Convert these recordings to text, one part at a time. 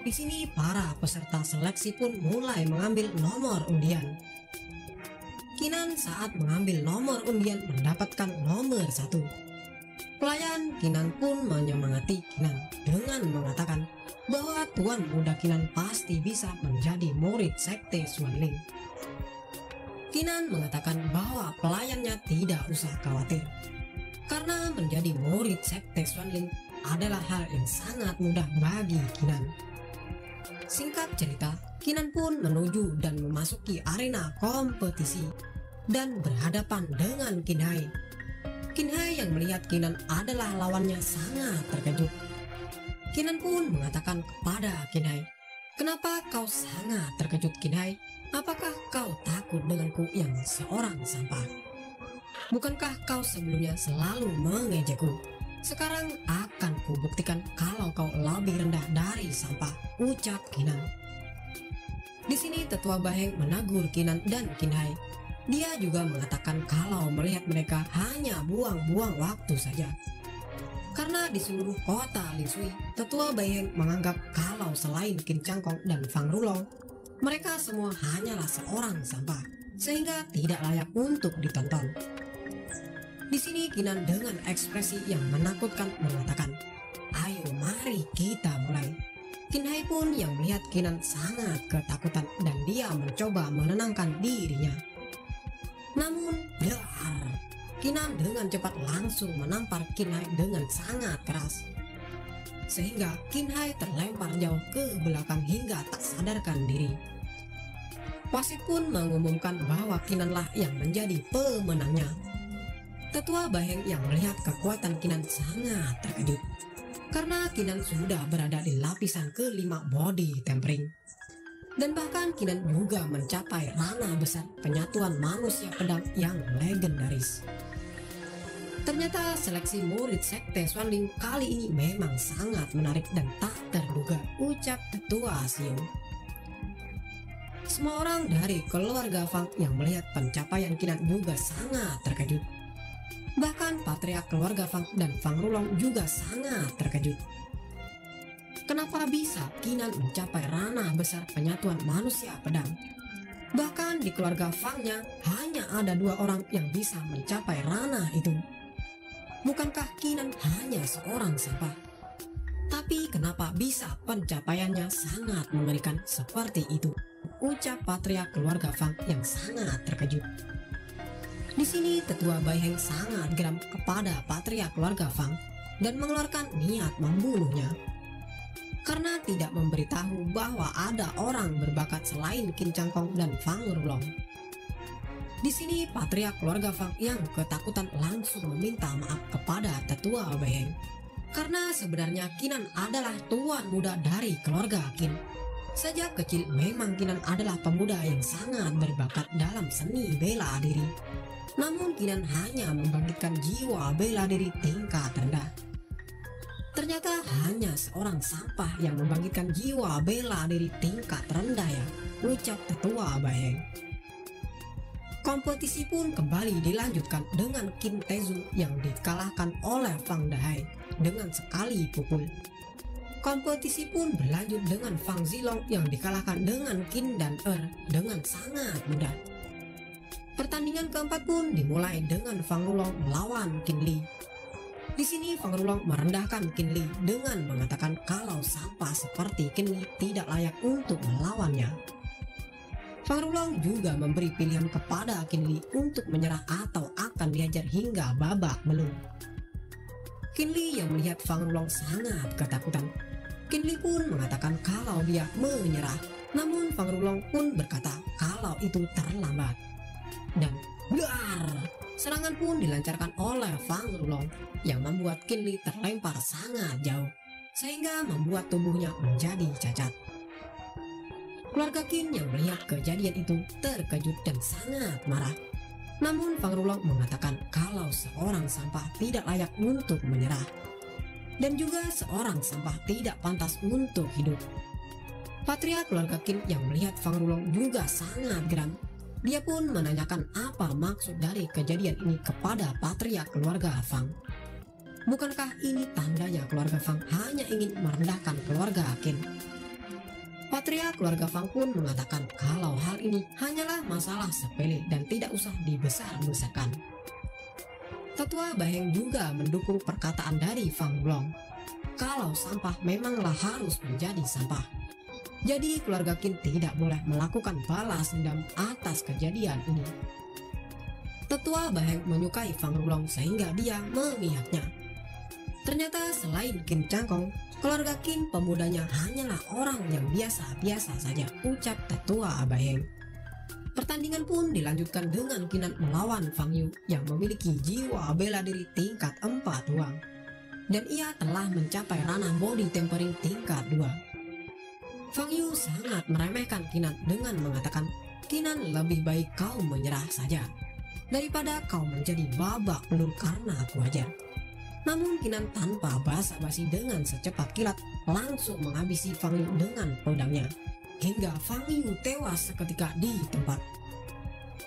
Di sini para peserta seleksi pun mulai mengambil nomor undian. Kinan saat mengambil nomor undian mendapatkan nomor 1. Pelayan Kinan pun menyemangati Kinan dengan mengatakan bahwa tuan muda Kinan pasti bisa menjadi murid sekte Xuanling. Kinan mengatakan bahwa pelayannya tidak usah khawatir, karena menjadi murid sekte Xuanling adalah hal yang sangat mudah bagi Kinan. Singkat cerita, Kinan pun menuju dan memasuki arena kompetisi dan berhadapan dengan Qin Hai. Qin Hai yang melihat Kinan adalah lawannya sangat terkejut. Kinan pun mengatakan kepada Qin Hai, "Kenapa kau sangat terkejut, Qin Hai? Apakah kau takut denganku yang seorang sampah? Bukankah kau sebelumnya selalu mengejekku? Sekarang akan kubuktikan kalau kau lebih rendah dari sampah," ucap Kinan. Di sini tetua Baheng menegur Kinan dan Qin Hai. Dia juga mengatakan kalau melihat mereka hanya buang-buang waktu saja. Karena di seluruh kota Linshui, tetua Baheng menganggap kalau selain Qin Changkong dan Fang Rulong, mereka semua hanyalah seorang sampah, sehingga tidak layak untuk ditonton. Di sini Kinan dengan ekspresi yang menakutkan mengatakan, "Ayo mari kita mulai." Qin Hai pun yang melihat Kinan sangat ketakutan dan dia mencoba menenangkan dirinya. Namun, Kinan dengan cepat langsung menampar Qin Hai dengan sangat keras, sehingga Qin Hai terlempar jauh ke belakang hingga tak sadarkan diri. Wasit pun mengumumkan bahwa Kinanlah yang menjadi pemenangnya. Tetua Baheng yang melihat kekuatan Kinan sangat terkejut, karena Kinan sudah berada di lapisan kelima body tempering. Dan bahkan Kinan juga mencapai ranah besar penyatuan manusia pedang yang legendaris. Ternyata seleksi murid sekte Xuanling kali ini memang sangat menarik dan tak terduga, ucap Tetua Xiu. Semua orang dari keluarga Fang yang melihat pencapaian Kinan juga sangat terkejut. Bahkan patriark keluarga Fang dan Fang Rulong juga sangat terkejut. Kenapa bisa Kinan mencapai ranah besar penyatuan manusia pedang? Bahkan di keluarga Fangnya hanya ada 2 orang yang bisa mencapai ranah itu. Bukankah Kinan hanya seorang sampah? Tapi kenapa bisa pencapaiannya sangat mengerikan seperti itu? Ucap patriark keluarga Fang yang sangat terkejut. Di sini tetua Baheng sangat geram kepada patriark keluarga Fang dan mengeluarkan niat membunuhnya, karena tidak memberitahu bahwa ada orang berbakat selain Qin Changkong dan Fang Rulong. Di sini patriark keluarga Fang yang ketakutan langsung meminta maaf kepada tetua Baheng, karena sebenarnya Kinan adalah tuan muda dari keluarga Qin. Sejak kecil memang Kinan adalah pemuda yang sangat berbakat dalam seni bela diri. Namun Kinan hanya membangkitkan jiwa bela diri tingkat rendah. Ternyata hanya seorang sampah yang membangkitkan jiwa bela diri tingkat rendah ya, ucap tetua Baheng. Kompetisi pun kembali dilanjutkan dengan Qin Tezu yang dikalahkan oleh Fang Dahai dengan sekali pukul. Kompetisi pun berlanjut dengan Fang Zilong yang dikalahkan dengan Qin dan dengan sangat mudah. Pertandingan keempat pun dimulai dengan Fang Rulong melawan Qin Li. Di sini Fang Rulong merendahkan Qin Li dengan mengatakan kalau sampah seperti Qin Li tidak layak untuk melawannya. Fang Rulong juga memberi pilihan kepada Qin Li untuk menyerah atau akan diajar hingga babak belur. Qin Li yang melihat Fang Rulong sangat ketakutan. Qin Li pun mengatakan kalau dia menyerah, namun Fang Rulong pun berkata kalau itu terlambat. Dan serangan pun dilancarkan oleh Fang Rulong yang membuat Qin Li terlempar sangat jauh, sehingga membuat tubuhnya menjadi cacat. Keluarga Qin yang melihat kejadian itu terkejut dan sangat marah. Namun Fang Rulong mengatakan kalau seorang sampah tidak layak untuk menyerah, dan juga seorang sampah tidak pantas untuk hidup. Patriark keluarga Qin yang melihat Fang Rulong juga sangat geram. Dia pun menanyakan apa maksud dari kejadian ini kepada patriark keluarga Fang. Bukankah ini tandanya keluarga Fang hanya ingin merendahkan keluarga Qin? Patria keluarga Fang pun mengatakan kalau hal ini hanyalah masalah sepele dan tidak usah dibesar-besarkan. Tetua Baheng juga mendukung perkataan dari Fang Wulong kalau sampah memanglah harus menjadi sampah. Jadi keluarga Qin tidak boleh melakukan balas dendam atas kejadian ini. Tetua Baheng menyukai Fang Wulong sehingga dia memihaknya. Ternyata selain Qin Cangkong, keluarga Qin pemudanya hanyalah orang yang biasa-biasa saja, ucap Tetua Baheng. Pertandingan pun dilanjutkan dengan Qinan melawan Fang Yu yang memiliki jiwa bela diri tingkat 4 doang. Dan ia telah mencapai ranah body tempering tingkat 2. Fang Yu sangat meremehkan Qinan dengan mengatakan, "Qinan, lebih baik kau menyerah saja daripada kau menjadi babak belur karena aku ajar." Namun Qinan tanpa basa-basi dengan secepat kilat langsung menghabisi Fang Yu dengan pedangnya, hingga Fang Yu tewas seketika di tempat.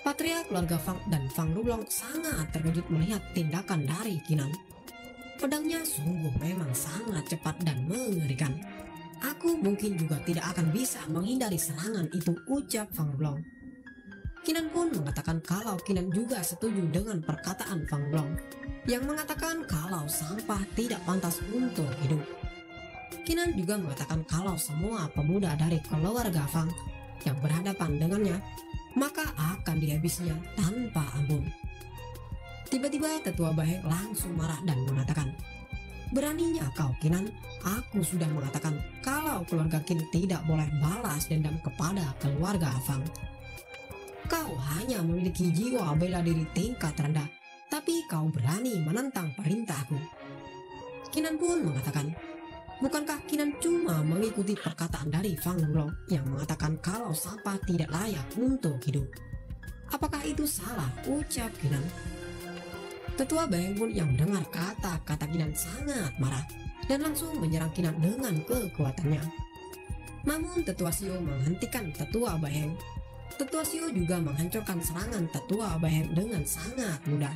Patria keluarga Fang dan Fang Wulong sangat terkejut melihat tindakan dari Qinan. Pedangnya sungguh memang sangat cepat dan mengerikan. "Aku mungkin juga tidak akan bisa menghindari serangan itu," ucap Fang Wulong. Qinan pun mengatakan kalau Qinan juga setuju dengan perkataan Fang Wulong yang mengatakan kalau sampah tidak pantas untuk hidup. Qinan juga mengatakan kalau semua pemuda dari keluarga Fang yang berhadapan dengannya maka akan dihabisinya tanpa ampun. Tiba-tiba Tetua Baheng langsung marah dan mengatakan, "Beraninya kau Qinan, aku sudah mengatakan kalau keluarga Qin tidak boleh balas dendam kepada keluarga Fang. Kau hanya memiliki jiwa bela diri tingkat rendah, tapi kau berani menentang perintahku." Qinan pun mengatakan, "Bukankah Qinan cuma mengikuti perkataan dari Fang Wulong yang mengatakan kalau sampah tidak layak untuk hidup? Apakah itu salah?" ucap Qinan. Tetua Baheng pun yang mendengar kata-kata Qinan sangat marah dan langsung menyerang Qinan dengan kekuatannya. Namun Tetua Xiu menghentikan Tetua Baheng. Tetua Xiu juga menghancurkan serangan Tetua Baheng dengan sangat mudah.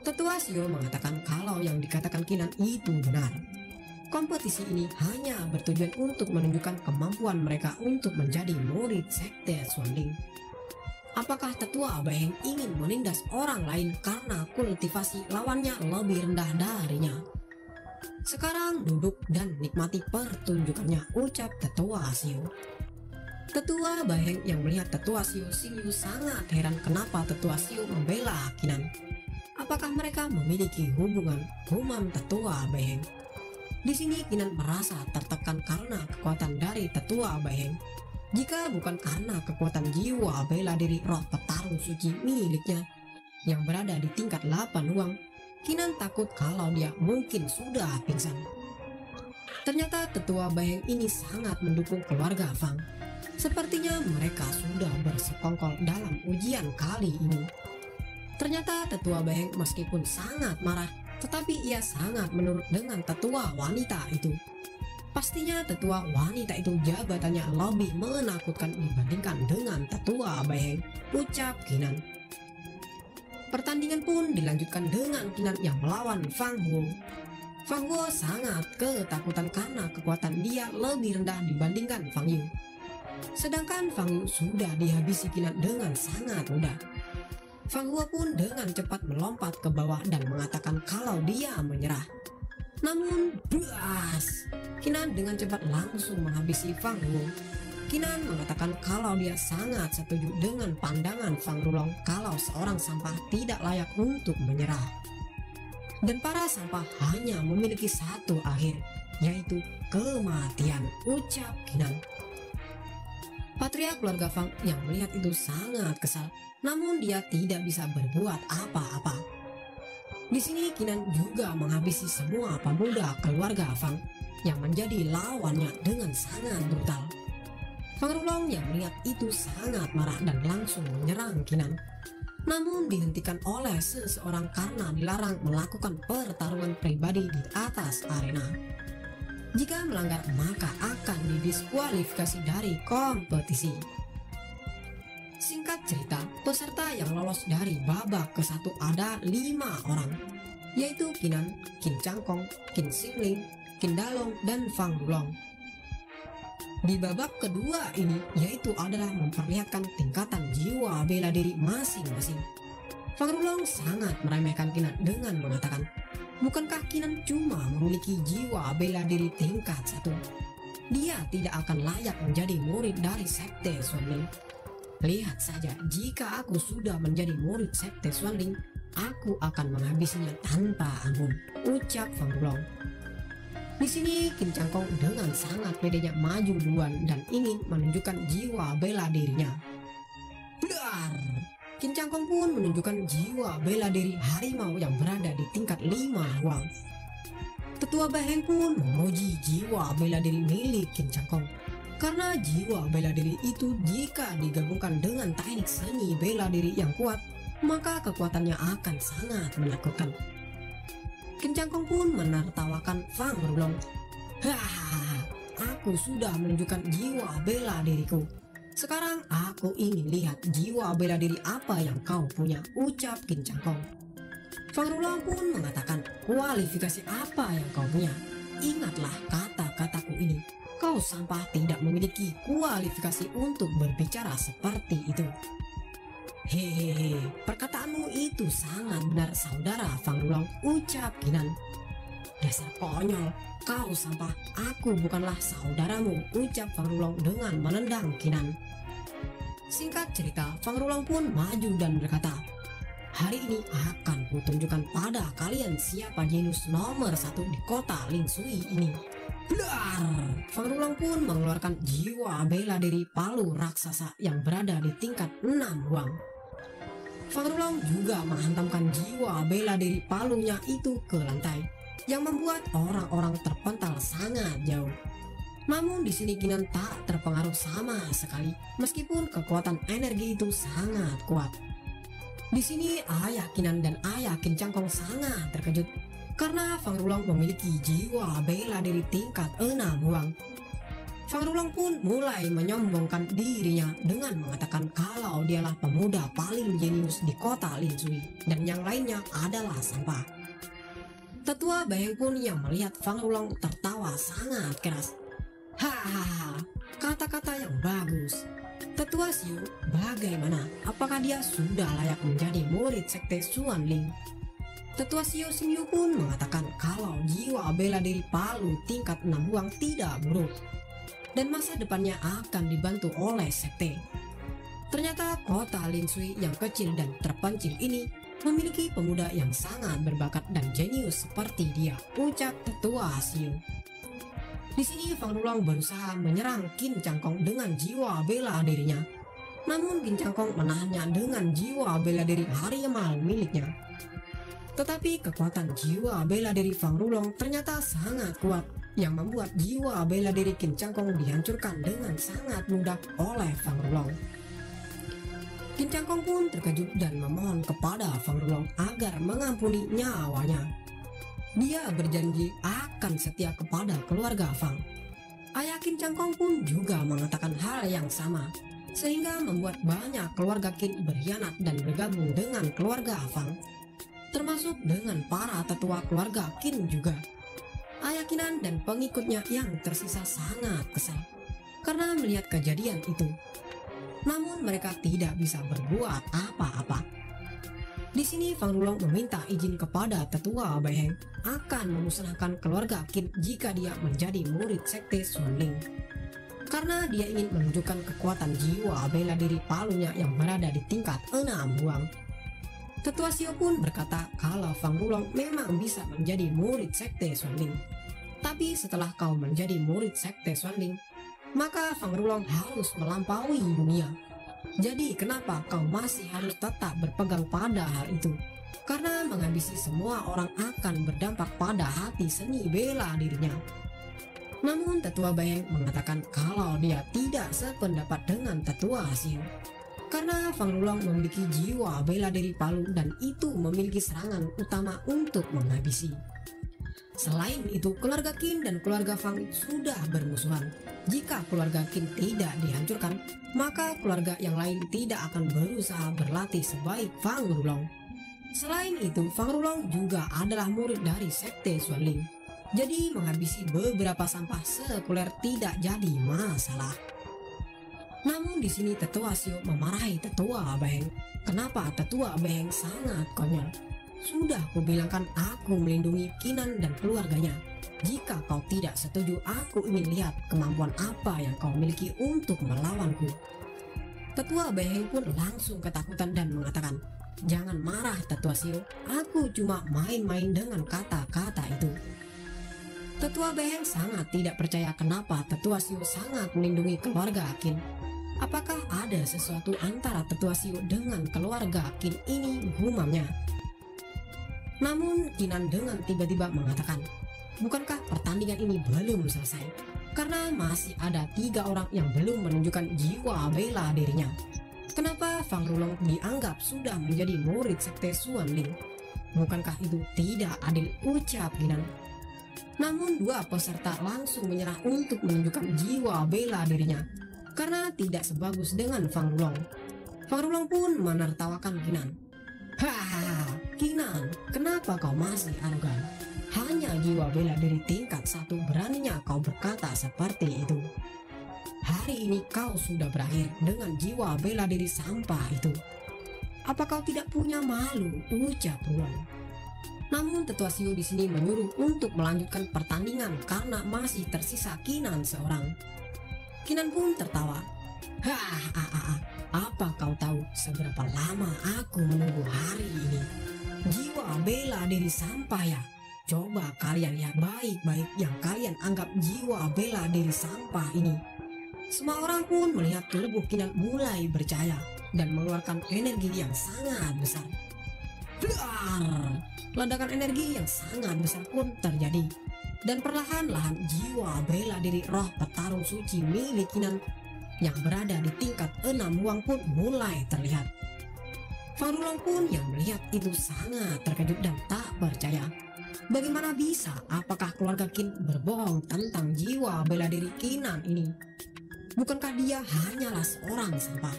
Tetua Xiu mengatakan kalau yang dikatakan Qinan itu benar. Kompetisi ini hanya bertujuan untuk menunjukkan kemampuan mereka untuk menjadi murid sekte Xuanling. Apakah Tetua Baheng ingin menindas orang lain karena kultivasi lawannya lebih rendah darinya? Sekarang duduk dan nikmati pertunjukannya, ucap Tetua Xiu. Tetua Baheng yang melihat Tetua Xiu sangat heran kenapa Tetua Xiu membela Qinan. Apakah mereka memiliki hubungan, gumam Tetua Baheng. Di sini Qinan merasa tertekan karena kekuatan dari Tetua Baheng. Jika bukan karena kekuatan jiwa bela diri roh petarung suci miliknya yang berada di tingkat 8 uang, Qinan takut kalau dia mungkin sudah pingsan. Ternyata Tetua Baheng ini sangat mendukung keluarga Fang. Sepertinya mereka sudah bersekongkol dalam ujian kali ini. Ternyata Tetua Baheng meskipun sangat marah, tetapi ia sangat menurut dengan tetua wanita itu. Pastinya tetua wanita itu jabatannya lebih menakutkan dibandingkan dengan Tetua Baheng, ucap Qinan. Pertandingan pun dilanjutkan dengan Qinan yang melawan Fang Huo. Fang Huo sangat ketakutan karena kekuatan dia lebih rendah dibandingkan Fang Yu. Sedangkan Fang Yu sudah dihabisi Qinan dengan sangat mudah. Fang Huo pun dengan cepat melompat ke bawah dan mengatakan kalau dia menyerah. Namun, buas! Qinan dengan cepat langsung menghabisi Fang Huo. Qinan mengatakan kalau dia sangat setuju dengan pandangan Fang Wulong kalau seorang sampah tidak layak untuk menyerah. Dan para sampah hanya memiliki satu akhir, yaitu kematian, ucap Qinan. Patria keluarga Fang yang melihat itu sangat kesal, namun dia tidak bisa berbuat apa-apa. Di sini Qinan juga menghabisi semua pemuda keluarga Fang yang menjadi lawannya dengan sangat brutal. Fang Wulong yang melihat itu sangat marah dan langsung menyerang Qinan. Namun dihentikan oleh seseorang karena dilarang melakukan pertarungan pribadi di atas arena. Jika melanggar maka akan didiskualifikasi dari kompetisi. Singkat cerita, peserta yang lolos dari babak ke-1 ada 5 orang, yaitu Qinan, Qin Cangkong, Qin Xingling, Qin Dalong, dan Fang Wulong. Di babak kedua ini yaitu adalah memperlihatkan tingkatan jiwa bela diri masing-masing. Fang Rulong sangat meremehkan Kinan dengan mengatakan, bukankah Kinan cuma memiliki jiwa bela diri tingkat 1? Dia tidak akan layak menjadi murid dari Sekte Xuanling. Lihat saja, jika aku sudah menjadi murid Sekte Xuanling, aku akan menghabisinya tanpa ampun, ucap Fang Rulong. Di sini Qin Changkong dengan sangat pedenya maju duluan dan ingin menunjukkan jiwa bela dirinya. Dar! Qin Changkong pun menunjukkan jiwa bela diri harimau yang berada di tingkat 5 Huang. Tetua Baheng pun memuji jiwa bela diri milik Qin Changkong, karena jiwa bela diri itu jika digabungkan dengan teknik seni bela diri yang kuat, maka kekuatannya akan sangat menakutkan. Qin Changkong pun menertawakan Fang Rulong. Hahaha, aku sudah menunjukkan jiwa bela diriku. Sekarang aku ingin lihat jiwa bela diri apa yang kau punya, ucap Qin Changkong. Fang Rulong pun mengatakan, kualifikasi apa yang kau punya? Ingatlah kata-kataku ini. Kau sampah tidak memiliki kualifikasi untuk berbicara seperti itu. Hehehe, perkataanmu itu sangat benar saudara Fang Rulong, ucap Kinan. Dasar konyol, kau sampah, aku bukanlah saudaramu, ucap Fang Rulong dengan menendang Kinan. Singkat cerita, Fang Rulong pun maju dan berkata, hari ini akan kutunjukkan pada kalian siapa jenius nomor 1 di kota Lin Sui ini. Blar! Fang Rulong pun mengeluarkan jiwa bela diri palu raksasa yang berada di tingkat 6 Huang. Fang Rulong juga menghantamkan jiwa bela diri palunya itu ke lantai, yang membuat orang-orang terpental sangat jauh. Namun di sini Kinan tak terpengaruh sama sekali, meskipun kekuatan energi itu sangat kuat. Di sini ayah Kinan dan ayah Qin Changkong sangat terkejut, karena Fang Rulong memiliki jiwa bela diri tingkat 6 Huang. Fang Rulong pun mulai menyombongkan dirinya dengan mengatakan kalau dialah pemuda paling jenius di kota Lin Sui dan yang lainnya adalah sampah. Tetua Baheng pun yang melihat Fang Rulong tertawa sangat keras. Hahaha, kata-kata yang bagus. Tetua Xiu, bagaimana? Apakah dia sudah layak menjadi murid Sekte Xuanling? Tetua Xiu Xingyu pun mengatakan kalau jiwa bela diri palu tingkat 6 Huang tidak buruk dan masa depannya akan dibantu oleh sekte. Ternyata kota Lin Sui yang kecil dan terpencil ini memiliki pemuda yang sangat berbakat dan jenius seperti dia, ucap Tetua Xiu. Di sini Fang Rulong berusaha menyerang Qin Changkong dengan jiwa bela dirinya. Namun Qin Changkong menahannya dengan jiwa bela diri harimau miliknya. Tetapi kekuatan jiwa bela diri Fang Rulong ternyata sangat kuat, yang membuat jiwa bela diri Qin Changkong dihancurkan dengan sangat mudah oleh Fang Rulong. Qin Changkong pun terkejut dan memohon kepada Fang Rulong agar mengampuni nyawanya. Dia berjanji akan setia kepada keluarga Fang. Ayah Qin Changkong pun juga mengatakan hal yang sama, sehingga membuat banyak keluarga Qin berkhianat dan bergabung dengan keluarga Fang, termasuk dengan para tetua keluarga Qin juga. Ayah Kinan dan pengikutnya yang tersisa sangat kesal karena melihat kejadian itu. Namun mereka tidak bisa berbuat apa-apa. Di sini Fang Rulong meminta izin kepada Tetua Baheng akan memusnahkan keluarga Qin jika dia menjadi murid Sekte Xuanling, karena dia ingin menunjukkan kekuatan jiwa bela diri palunya yang berada di tingkat 6 Huang. Tetua Xiu pun berkata kalau Fang Rulong memang bisa menjadi murid Sekte Xuanling. Tapi setelah kau menjadi murid Sekte Xuanling, maka Fang Rulong harus melampaui dunia. Jadi kenapa kau masih harus tetap berpegang pada hal itu? Karena menghabisi semua orang akan berdampak pada hati seni bela dirinya. Namun Tetua Baheng mengatakan kalau dia tidak sependapat dengan Tetua Xiu, karena Fang Rulong memiliki jiwa bela diri palu dan itu memiliki serangan utama untuk menghabisi. Selain itu, keluarga Qin dan keluarga Fang sudah bermusuhan. Jika keluarga Qin tidak dihancurkan, maka keluarga yang lain tidak akan berusaha berlatih sebaik Fang Rulong. Selain itu, Fang Rulong juga adalah murid dari Sekte Xuanling. Jadi menghabisi beberapa sampah sekuler tidak jadi masalah. Namun di sini Tetua Sio memarahi Tetua Beheng. Kenapa Tetua Beheng sangat konyol? Sudah kubilangkan aku melindungi Kinan dan keluarganya. Jika kau tidak setuju, aku ingin lihat kemampuan apa yang kau miliki untuk melawanku. Tetua Beheng pun langsung ketakutan dan mengatakan, "Jangan marah Tetua Sio, aku cuma main-main dengan kata-kata itu." Tetua Beheng sangat tidak percaya kenapa Tetua Sio sangat melindungi keluarga Qin. Apakah ada sesuatu antara Tetua Sio dengan keluarga Qin ini, gumamnya. Namun Kinan dengan tiba-tiba mengatakan, "Bukankah pertandingan ini belum selesai? Karena masih ada 3 orang yang belum menunjukkan jiwa bela dirinya. Kenapa Fang Rulong dianggap sudah menjadi murid sekte Xuan Ling? Bukankah itu tidak adil?" ucap Kinan. Namun 2 peserta langsung menyerah untuk menunjukkan jiwa bela dirinya karena tidak sebagus dengan Fang Rulong. Fang Rulong pun menertawakan Kinan. "Hahaha, Kinan, kenapa kau masih arogan? Hanya jiwa bela diri tingkat 1 beraninya kau berkata seperti itu. Hari ini kau sudah berakhir dengan jiwa bela diri sampah itu. Apa kau tidak punya malu?" ucap Rulong. Namun Tetua Sio di sini menyuruh untuk melanjutkan pertandingan karena masih tersisa Kinan seorang. Kinan pun tertawa. "Hahaha, apa kau tahu seberapa lama aku menunggu hari ini? Jiwa bela diri sampah ya? Coba kalian lihat baik-baik yang kalian anggap jiwa bela diri sampah ini." Semua orang pun melihat tubuh Kinan mulai bercahaya dan mengeluarkan energi yang sangat besar. Blar! Ledakan energi yang sangat besar pun terjadi, dan perlahan-lahan jiwa bela diri roh petarung suci milik Kinan yang berada di tingkat 6 Huang pun mulai terlihat. Fang Rulong pun yang melihat itu sangat terkejut dan tak percaya. Bagaimana bisa? Apakah keluarga Qin berbohong tentang jiwa bela diri Kinan ini? Bukankah dia hanyalah seorang sampah?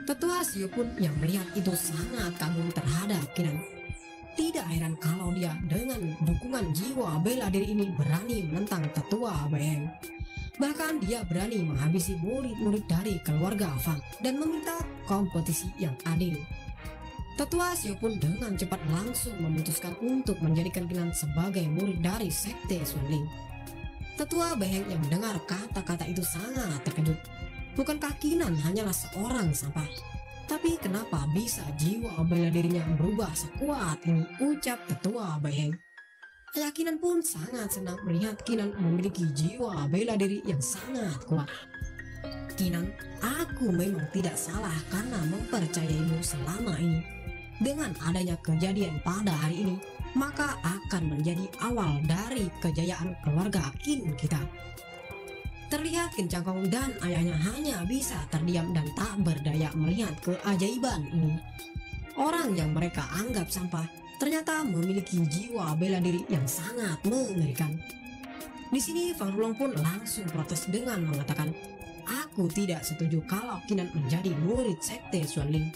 Tetua Sio pun yang melihat itu sangat kagum terhadap Kinan. Tidak heran kalau dia dengan dukungan jiwa bela diri ini berani menentang Tetua Beheng. Bahkan dia berani menghabisi murid-murid dari keluarga Fang dan meminta kompetisi yang adil. Tetua Sio pun dengan cepat langsung memutuskan untuk menjadikan Kinan sebagai murid dari sekte Xuan Ling. Tetua Beheng yang mendengar kata-kata itu sangat terkejut. Bukankah Kinan hanyalah seorang sampah? Tapi kenapa bisa jiwa bela dirinya berubah sekuat ini, ucap Tetua Beheng. Keyakinan pun sangat senang melihat Kinan memiliki jiwa bela diri yang sangat kuat. "Kinan, aku memang tidak salah karena mempercayaimu selama ini. Dengan adanya kejadian pada hari ini, maka akan menjadi awal dari kejayaan keluarga Qin kita." Terlihat Qin Cangkong dan ayahnya hanya bisa terdiam dan tak berdaya melihat keajaiban ini. Orang yang mereka anggap sampah ternyata memiliki jiwa bela diri yang sangat mengerikan. Di sini Fang Rulong pun langsung protes dengan mengatakan, "Aku tidak setuju kalau Kinan menjadi murid sekte Xuan Ling.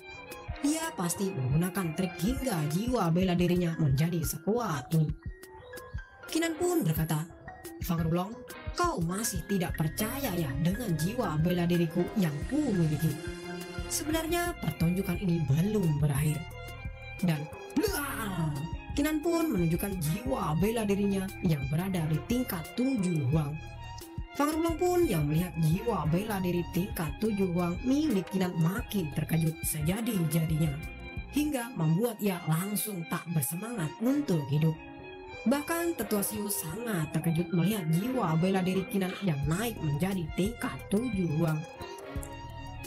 Dia pasti menggunakan trik hingga jiwa bela dirinya menjadi sekuat ini." Kinan pun berkata, "Fang Rulong, kau masih tidak percaya ya dengan jiwa bela diriku yang ku miliki? Sebenarnya pertunjukan ini belum berakhir." Dan Kinan pun menunjukkan jiwa bela dirinya yang berada di tingkat 7 Huang. Fang Rulong pun yang melihat jiwa bela diri tingkat 7 Huang milik Kinan makin terkejut sejadi-jadinya, hingga membuat ia langsung tak bersemangat untuk hidup. Bahkan Tetua Sio sangat terkejut melihat jiwa bela diri Kinan yang naik menjadi tingkat 7 Huang.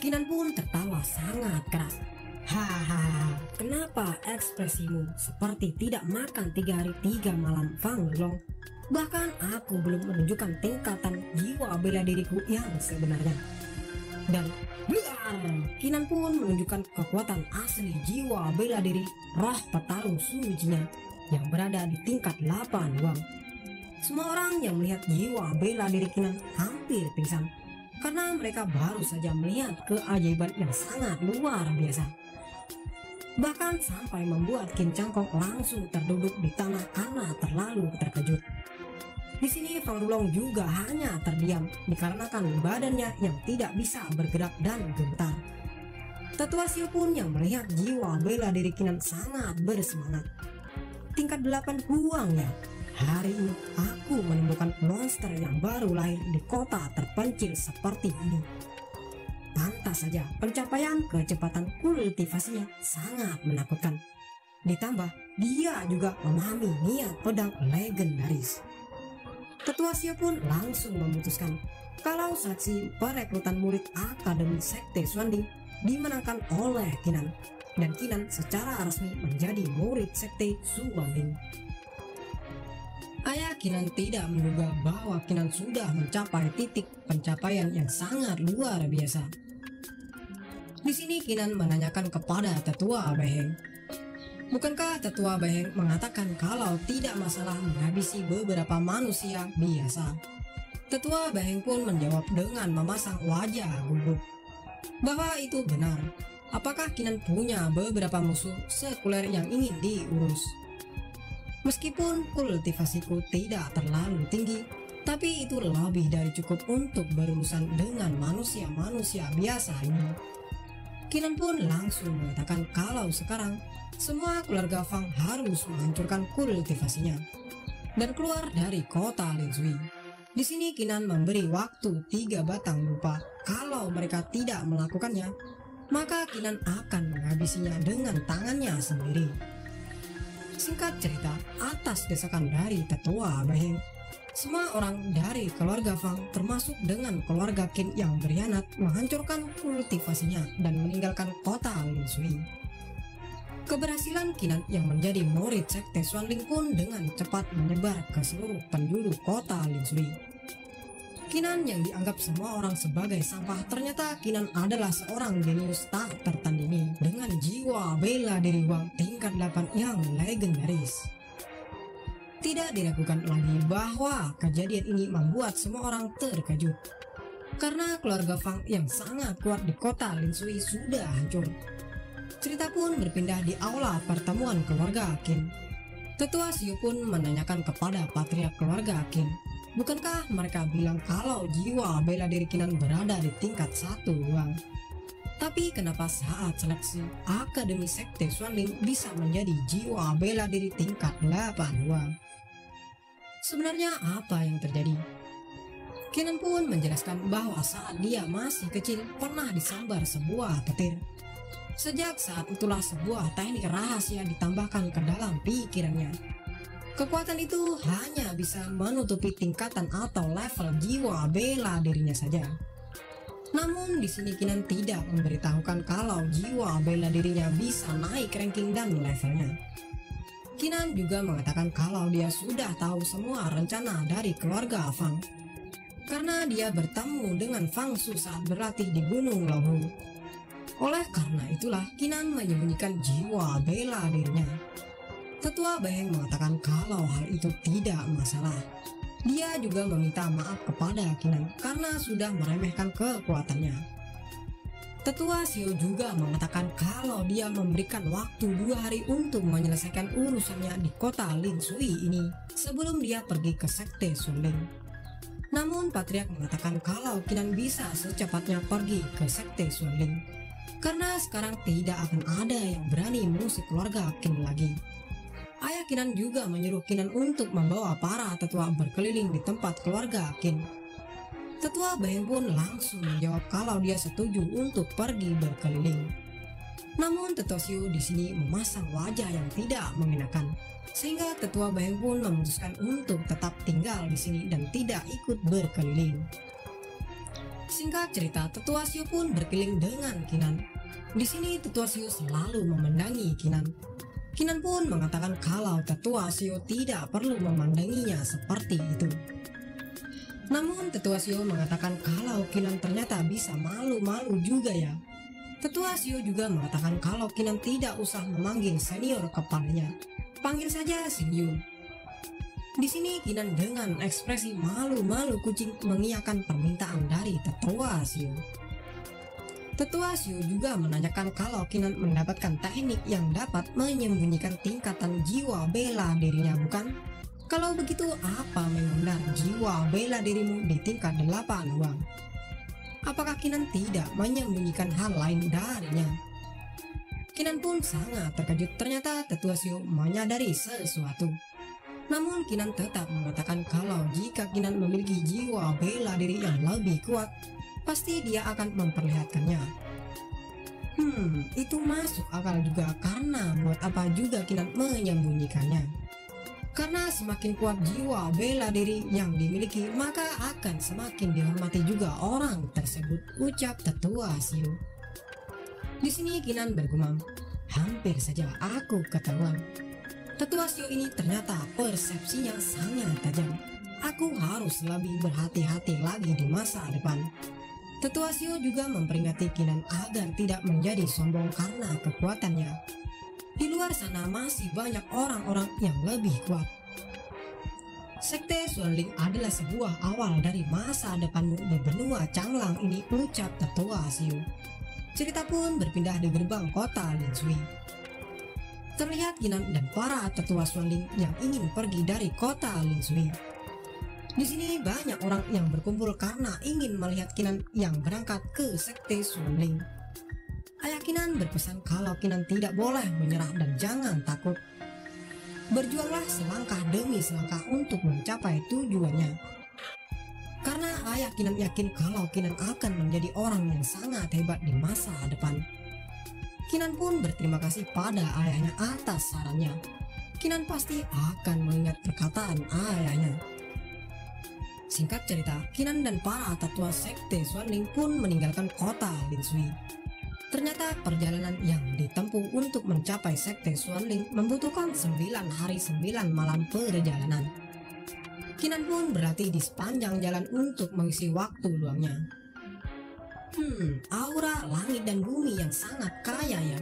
Kinan pun tertawa sangat keras. "Hahaha, kenapa ekspresimu seperti tidak makan 3 hari 3 malam, Fang Rulong? Bahkan aku belum menunjukkan tingkatan jiwa bela diriku yang sebenarnya." Dan Kinan pun menunjukkan kekuatan asli jiwa bela diri roh petarung sucinya yang berada di tingkat 8 Huang. Semua orang yang melihat jiwa bela diri Kinan hampir pingsan karena mereka baru saja melihat keajaiban yang sangat luar biasa. Bahkan sampai membuat Qin Cangkong langsung terduduk di tanah karena terlalu terkejut. Di sini Fang Dulong juga hanya terdiam dikarenakan badannya yang tidak bisa bergerak dan gemetar. Tetua Xiu pun yang melihat jiwa bela diri Kinan sangat bersemangat. Tingkat 8 Huang ya. Hari ini aku menemukan monster yang baru lahir di kota terpencil seperti ini. Pantas saja pencapaian kecepatan kultivasinya sangat menakutkan. Ditambah dia juga memahami niat pedang legendaris. Tetua Xiu pun langsung memutuskan kalau seleksi perekrutan murid Akademi Sekte Xuanling dimenangkan oleh Kinan, dan Kinan secara resmi menjadi murid Sekte Xuanling. Ayah Kinan tidak menduga bahwa Kinan sudah mencapai titik pencapaian yang sangat luar biasa. Di sini Kinan menanyakan kepada Tetua Beheng, bukankah Tetua Beheng mengatakan kalau tidak masalah menghabisi beberapa manusia biasa? Tetua Beheng pun menjawab dengan memasang wajah gugup bahwa itu benar. Apakah Kinan punya beberapa musuh sekuler yang ingin diurus? Meskipun kultivasiku tidak terlalu tinggi, tapi itu lebih dari cukup untuk berurusan dengan manusia-manusia biasa ini. Kinan pun langsung mengatakan kalau sekarang semua keluarga Fang harus menghancurkan kultivasinya dan keluar dari kota Linshui. Di sini Kinan memberi waktu 3 batang lupa. Kalau mereka tidak melakukannya, maka Kinan akan menghabisinya dengan tangannya sendiri. Singkat cerita, atas desakan dari Tetua Beheng, semua orang dari keluarga Fang termasuk dengan keluarga Qin yang berkhianat menghancurkan kultivasinya dan meninggalkan kota Linshui. Keberhasilan Kinan yang menjadi murid Sekte Xuanling pun dengan cepat menyebar ke seluruh penduduk kota Linshui. Kinan yang dianggap semua orang sebagai sampah, ternyata Kinan adalah seorang jenius tak tertandingi dengan jiwa bela diri Wang tingkat 8 yang legendaris. Tidak diragukan lagi bahwa kejadian ini membuat semua orang terkejut, karena keluarga Fang yang sangat kuat di kota Linshui sudah hancur. Cerita pun berpindah di aula pertemuan keluarga Qin. Tetua Xiu pun menanyakan kepada patriark keluarga Qin, bukankah mereka bilang kalau jiwa bela diri Kinan berada di tingkat 1 Wang? Tapi kenapa saat seleksi Akademi Sekte Xuanling bisa menjadi jiwa bela diri tingkat 8 Wang? Sebenarnya apa yang terjadi? Kinan pun menjelaskan bahwa saat dia masih kecil pernah disambar sebuah petir. Sejak saat itulah sebuah teknik rahasia ditambahkan ke dalam pikirannya. Kekuatan itu hanya bisa menutupi tingkatan atau level jiwa bela dirinya saja. Namun di sini Kinan tidak memberitahukan kalau jiwa bela dirinya bisa naik ranking dan levelnya. Kinan juga mengatakan kalau dia sudah tahu semua rencana dari keluarga Fang, karena dia bertemu dengan Fang Su saat berlatih di Gunung Lohu. Oleh karena itulah Kinan menyembunyikan jiwa bela dirinya. Tetua Beheng mengatakan kalau hal itu tidak masalah. Dia juga meminta maaf kepada Kinan karena sudah meremehkan kekuatannya. Tetua Xiu juga mengatakan kalau dia memberikan waktu 2 hari untuk menyelesaikan urusannya di kota Linshui ini sebelum dia pergi ke Sekte Xuanling. Namun patriark mengatakan kalau Kinan bisa secepatnya pergi ke Sekte Xuanling, karena sekarang tidak akan ada yang berani mengusik keluarga Qin lagi. Ayah Kinan juga menyuruh Kinan untuk membawa para tetua berkeliling di tempat keluarga Qin. Tetua Beheng pun langsung menjawab kalau dia setuju untuk pergi berkeliling. Namun Tetua Xiu di sini memasang wajah yang tidak mengenakan, sehingga Tetua Beheng pun memutuskan untuk tetap tinggal di sini dan tidak ikut berkeliling. Singkat cerita, Tetua Xiu pun berkeliling dengan Kinan. Di sini Tetua Xiu selalu memandangi Kinan. Kinan pun mengatakan kalau Tetua Xiu tidak perlu memandanginya seperti itu. Namun Tetua Xiu mengatakan kalau Kinan ternyata bisa malu-malu juga ya. Tetua Xiu juga mengatakan kalau Kinan tidak usah memanggil senior kepadanya, panggil saja Xingyu. Di sini Kinan dengan ekspresi malu-malu kucing mengiyakan permintaan dari Tetua Xiu. Tetua Xiu juga menanyakan kalau Kinan mendapatkan teknik yang dapat menyembunyikan tingkatan jiwa bela dirinya, bukan? Kalau begitu, apa memang benar jiwa bela dirimu di tingkat 8 uang? Apakah Kinan tidak menyembunyikan hal lain darinya? Kinan pun sangat terkejut. Ternyata Tetua Xiu menyadari sesuatu. Namun Kinan tetap mengatakan kalau jika Kinan memiliki jiwa bela diri yang lebih kuat, pasti dia akan memperlihatkannya. Itu masuk akal juga, karena buat apa juga Kinan menyembunyikannya? Karena semakin kuat jiwa bela diri yang dimiliki, maka akan semakin dihormati juga orang tersebut, ucap Tetua Xiu. Di sini Kinan bergumam, hampir saja aku ketahuan. Tetua Xiu ini ternyata persepsinya sangat tajam. Aku harus lebih berhati-hati lagi di masa depan. Tetua Xiu juga memperingati Kinan agar tidak menjadi sombong karena kekuatannya. Di luar sana masih banyak orang-orang yang lebih kuat. Sekte Xuanling adalah sebuah awal dari masa depanmu di benua Changlang ini, ucap Tetua Xiu. Cerita pun berpindah di gerbang kota Linshui. Terlihat Kinan dan para tetua Xuanling yang ingin pergi dari kota Linshui. Di sini banyak orang yang berkumpul karena ingin melihat Kinan yang berangkat ke Sekte Xuanling. Ayah Kinan berpesan kalau Kinan tidak boleh menyerah dan jangan takut. Berjuanglah selangkah demi selangkah untuk mencapai tujuannya. Karena ayah Kinan yakin kalau Kinan akan menjadi orang yang sangat hebat di masa depan. Kinan pun berterima kasih pada ayahnya atas sarannya. Kinan pasti akan mengingat perkataan ayahnya. Singkat cerita, Kinan dan para tetua Sekte Xuanling pun meninggalkan kota Linshui. Ternyata perjalanan yang ditempuh untuk mencapai Sekte Xuanling membutuhkan 9 hari 9 malam perjalanan. Kinan pun berlatih di sepanjang jalan untuk mengisi waktu luangnya. Aura langit dan bumi yang sangat kaya ya.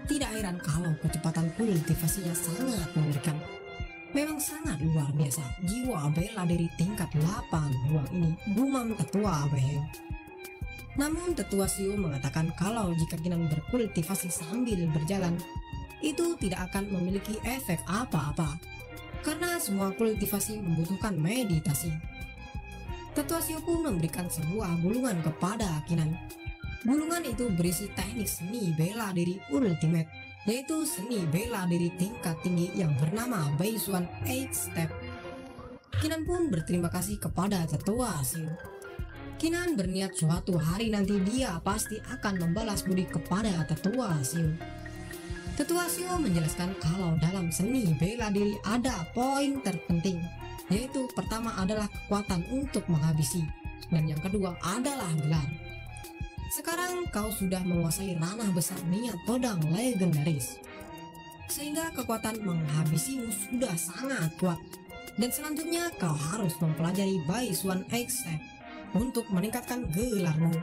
Tidak heran kalau kecepatan kultivasinya sangat mengerikan. Memang sangat luar biasa jiwa bela diri tingkat 8 uang ini, gumam Tetua Beheng. Namun Tetua Xiu mengatakan kalau jika Kinan berkultivasi sambil berjalan, itu tidak akan memiliki efek apa-apa, karena semua kultivasi membutuhkan meditasi. Tetua Xiu pun memberikan sebuah gulungan kepada Kinan. Gulungan itu berisi teknik seni bela diri ultimate, yaitu seni bela diri tingkat tinggi yang bernama Baisuan 8 Step. Kinan pun berterima kasih kepada Tetua Xiu. Kinan berniat suatu hari nanti dia pasti akan membalas budi kepada Tetua Xiu. Tetua Xiu menjelaskan kalau dalam seni bela diri ada poin terpenting, yaitu pertama adalah kekuatan untuk menghabisi, dan yang kedua adalah gelar. Sekarang kau sudah menguasai ranah besar niat pedang legendaris, sehingga kekuatan menghabisimu sudah sangat kuat, dan selanjutnya kau harus mempelajari Baisuan 8 Step untuk meningkatkan gelarmu.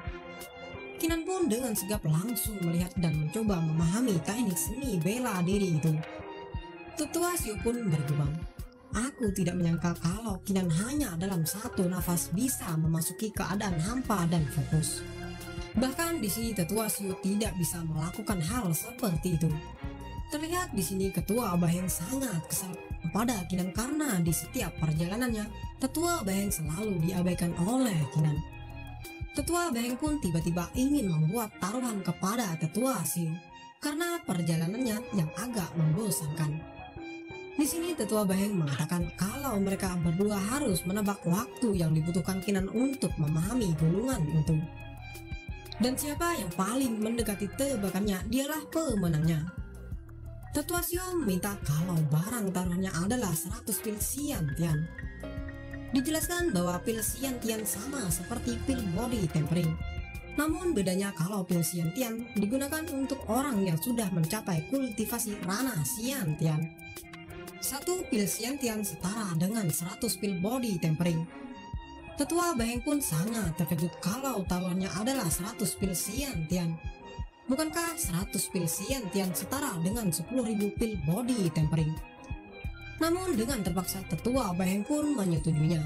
Kinan pun dengan sigap langsung melihat dan mencoba memahami teknik seni bela diri itu. Tetua Xiu pun bergumam, aku tidak menyangka kalau Kinan hanya dalam satu nafas bisa memasuki keadaan hampa dan fokus. Bahkan di sini Tetua Xiu tidak bisa melakukan hal seperti itu. Terlihat di sini Ketua Beheng sangat kesal kepada Kinan karena di setiap perjalanannya Tetua Beheng selalu diabaikan oleh Kinan. Tetua Beheng pun tiba-tiba ingin membuat taruhan kepada Tetua Xiu karena perjalanannya yang agak membosankan. Di sini Tetua Beheng mengatakan kalau mereka berdua harus menebak waktu yang dibutuhkan Kinan untuk memahami gulungan itu. Dan siapa yang paling mendekati tebakannya dialah pemenangnya. Tetua Xiu minta kalau barang taruhannya adalah 100 pil Xian Tian. Dijelaskan bahwa pil Xian Tian sama seperti pil body tempering. Namun bedanya kalau pil Xian Tian digunakan untuk orang yang sudah mencapai kultivasi ranah Xian Tian. Satu pil Xian Tian setara dengan 100 pil body tempering. Tetua Beheng pun sangat terkejut kalau taruhannya adalah 100 pil Xian Tian. Bukankah 100 pil Xian Tian setara dengan 10.000 pil body tempering? Namun dengan terpaksa Tetua Beheng pun menyetujuinya.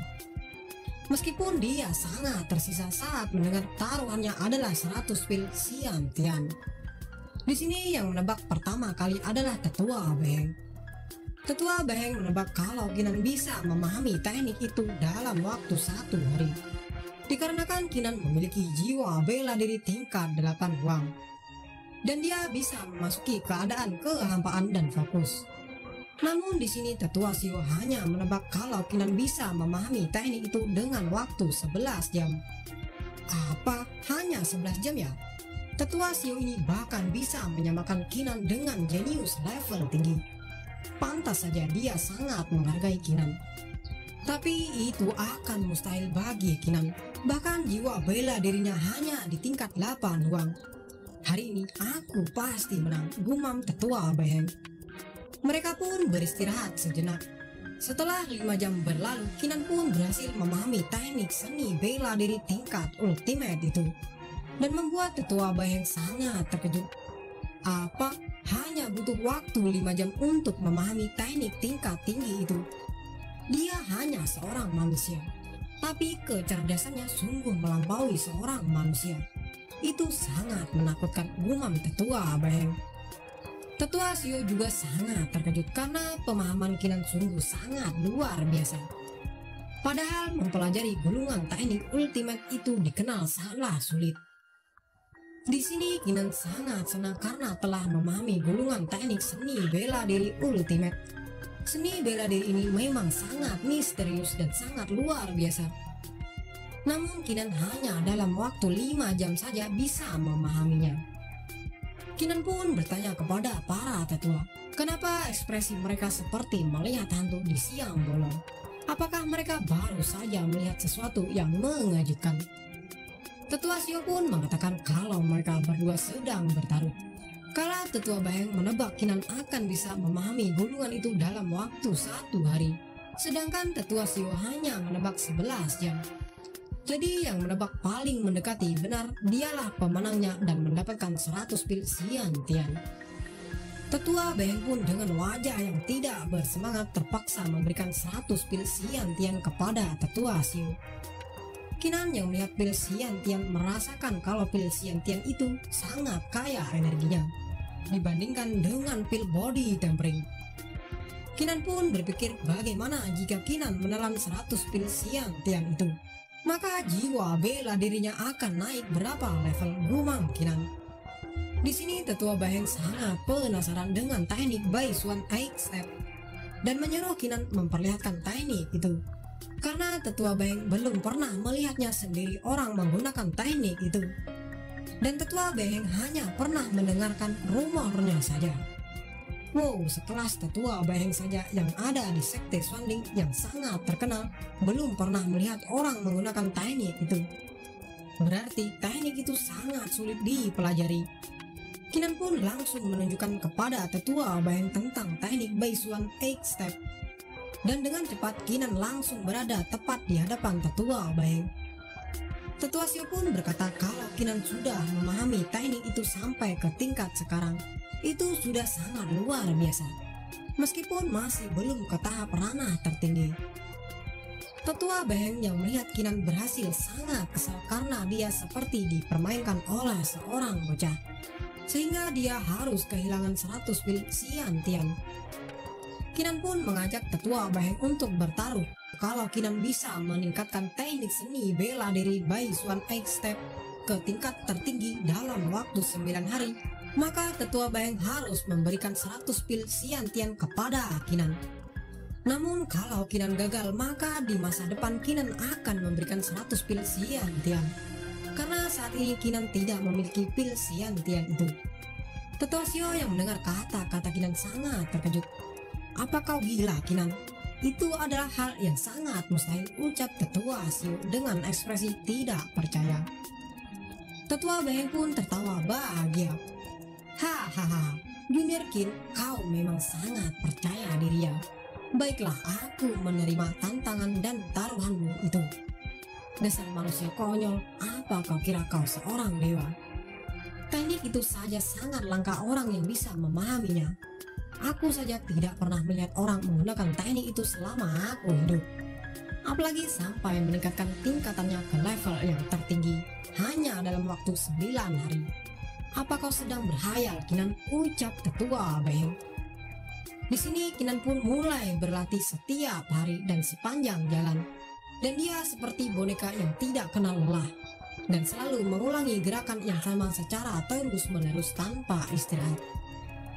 Meskipun dia sangat tersisa saat mendengar taruhannya adalah 100 pil Xian Tian. Di sini yang menebak pertama kali adalah Tetua Beheng. Tetua Beheng menebak kalau Kinan bisa memahami teknik itu dalam waktu 1 hari. Dikarenakan Kinan memiliki jiwa bela diri tingkat 8 Huang. Dan dia bisa memasuki keadaan kehampaan dan fokus. Namun di sini Tetua Xiao hanya menebak kalau Kinan bisa memahami teknik itu dengan waktu 11 jam. Apa? Hanya 11 jam ya? Tetua Xiao ini bahkan bisa menyamakan Kinan dengan jenius level tinggi. Pantas saja dia sangat menghargai Kinan. Tapi itu akan mustahil bagi Kinan. Bahkan jiwa bela dirinya hanya di tingkat 8 Huang. Hari ini aku pasti menang, gumam Tetua Beheng. Mereka pun beristirahat sejenak. Setelah 5 jam berlalu, Kinan pun berhasil memahami teknik seni bela diri tingkat ultimate itu. Dan membuat Tetua Beheng sangat terkejut. Apa? Hanya butuh waktu 5 jam untuk memahami teknik tingkat tinggi itu. Dia hanya seorang manusia, tapi kecerdasannya sungguh melampaui seorang manusia. Itu sangat menakutkan, gumam Tetua Beheng. Tetua Xiao juga sangat terkejut karena pemahaman Kinan sungguh sangat luar biasa. Padahal mempelajari gulungan teknik ultimate itu dikenal sangatlah sulit. Di sini Kinan sangat senang karena telah memahami gulungan teknik seni bela diri ultimate. Seni bela diri ini memang sangat misterius dan sangat luar biasa. Namun Kinan hanya dalam waktu 5 jam saja bisa memahaminya. Kinan pun bertanya kepada para tetua, kenapa ekspresi mereka seperti melihat hantu di siang bolong? Apakah mereka baru saja melihat sesuatu yang mengejutkan? Tetua Xiao pun mengatakan kalau mereka berdua sedang bertaruh. Kala Tetua Beheng menebak Kinan akan bisa memahami gulungan itu dalam waktu 1 hari. Sedangkan Tetua Xiao hanya menebak 11 jam. Jadi yang menebak paling mendekati benar dialah pemenangnya dan mendapatkan 100 pil Xian Tian. Tetua Beheng pun dengan wajah yang tidak bersemangat terpaksa memberikan 100 pil Xian Tian kepada Tetua Xiao. Kinan yang melihat pil Xian Tian merasakan kalau pil Xian Tian itu sangat kaya energinya dibandingkan dengan pil body tempering. Kinan pun berpikir bagaimana jika Kinan menelan 100 pil Xian Tian itu, maka jiwa bela dirinya akan naik berapa level, gumam Kinan. Di sini Tetua Beheng sangat penasaran dengan teknik Bai Xuan Eight Step dan menyuruh Kinan memperlihatkan teknik itu. Karena Tetua Beheng belum pernah melihatnya sendiri orang menggunakan teknik itu. Dan Tetua Beheng hanya pernah mendengarkan rumornya saja. Wow, sekelas Tetua Beheng saja yang ada di sekte Xuanling yang sangat terkenal belum pernah melihat orang menggunakan teknik itu. Berarti teknik itu sangat sulit dipelajari. Kinan pun langsung menunjukkan kepada Tetua Beheng tentang teknik Bai Xuan Eight Step. Dan dengan cepat Kinan langsung berada tepat di hadapan Tetua Beheng. Tetua Xiao pun berkata kalau Kinan sudah memahami teknik itu sampai ke tingkat sekarang, itu sudah sangat luar biasa. Meskipun masih belum ke tahap ranah tertinggi. Tetua Beheng yang melihat Kinan berhasil sangat kesal karena dia seperti dipermainkan oleh seorang bocah. Sehingga dia harus kehilangan 100 pil Xian Tian. Kinan pun mengajak Tetua Beheng untuk bertaruh. Kalau Kinan bisa meningkatkan teknik seni bela diri Bai Xuan Eight Step ke tingkat tertinggi dalam waktu 9 hari, maka Tetua Beheng harus memberikan 100 pil Xian Tian kepada Kinan. Namun kalau Kinan gagal, maka di masa depan Kinan akan memberikan 100 pil Xian Tian. Karena saat ini Kinan tidak memiliki pil Xian Tian itu. Tetua Xiao yang mendengar kata-kata Kinan sangat terkejut. Apa kau gila, Kinan? Itu adalah hal yang sangat mustahil, ucap Tetua Xiao dengan ekspresi tidak percaya. Tetua Beheng pun tertawa bahagia. Hahaha, Junior Qin, kau memang sangat percaya diri ya. Baiklah, aku menerima tantangan dan taruhanmu itu. Dasar manusia konyol, apa kau kira kau seorang dewa? Teknik itu saja sangat langka orang yang bisa memahaminya. Aku saja tidak pernah melihat orang menggunakan teknik itu selama aku hidup. Apalagi sampai meningkatkan tingkatannya ke level yang tertinggi hanya dalam waktu 9 hari. Apa kau sedang berhayal, Kinan? Ucap Tetua Beheng. Di sini Kinan pun mulai berlatih setiap hari dan sepanjang jalan. Dan dia seperti boneka yang tidak kenal lelah dan selalu mengulangi gerakan yang sama secara terus-menerus tanpa istirahat.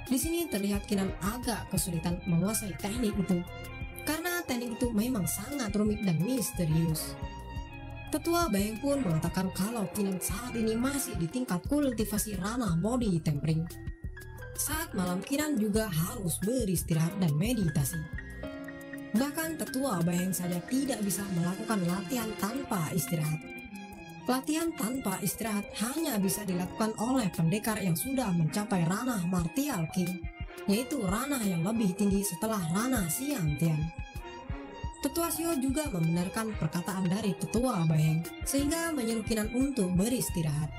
Di sini terlihat Kinan agak kesulitan menguasai teknik itu karena teknik itu memang sangat rumit dan misterius. Tetua Bayeng pun mengatakan kalau Kinan saat ini masih di tingkat kultivasi ranah body tempering. Saat malam Kinan juga harus beristirahat dan meditasi. Bahkan Tetua Bayeng saja tidak bisa melakukan latihan tanpa istirahat. Latihan tanpa istirahat hanya bisa dilakukan oleh pendekar yang sudah mencapai ranah Martial King, yaitu ranah yang lebih tinggi setelah ranah Xiantian. Tetua Xiao juga membenarkan perkataan dari Tetua Bayeng, sehingga menyuruh Kinan untuk beristirahat.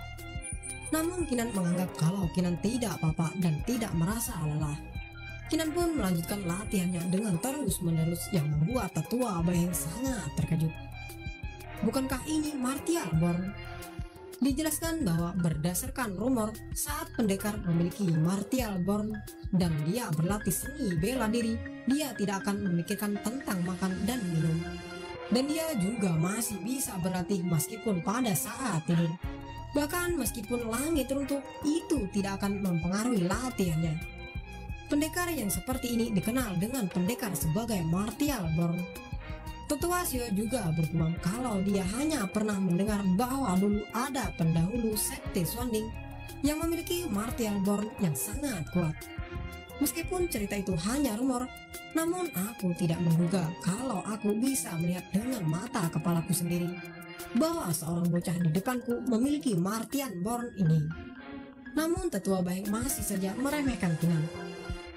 Namun Kinan menganggap kalau Kinan tidak apa-apa dan tidak merasa lelah. Kinan pun melanjutkan latihannya dengan terus-menerus yang membuat Tetua Bayeng sangat terkejut. Bukankah ini Martial Born? Dijelaskan bahwa berdasarkan rumor saat pendekar memiliki Martial Born dan dia berlatih seni bela diri, dia tidak akan memikirkan tentang makan dan minum. Dan dia juga masih bisa berlatih meskipun pada saat tidur. Bahkan meskipun langit runtuh, itu tidak akan mempengaruhi latihannya. Pendekar yang seperti ini dikenal dengan pendekar sebagai Martial Born. Tetua Xiao juga bergumam kalau dia hanya pernah mendengar bahwa dulu ada pendahulu sekte Xuanling yang memiliki Martial Born yang sangat kuat. Meskipun cerita itu hanya rumor, namun aku tidak menduga kalau aku bisa melihat dengan mata kepalaku sendiri bahwa seorang bocah di depanku memiliki Martial Born ini. Namun Tetua Bayeng masih saja meremehkan Kinan.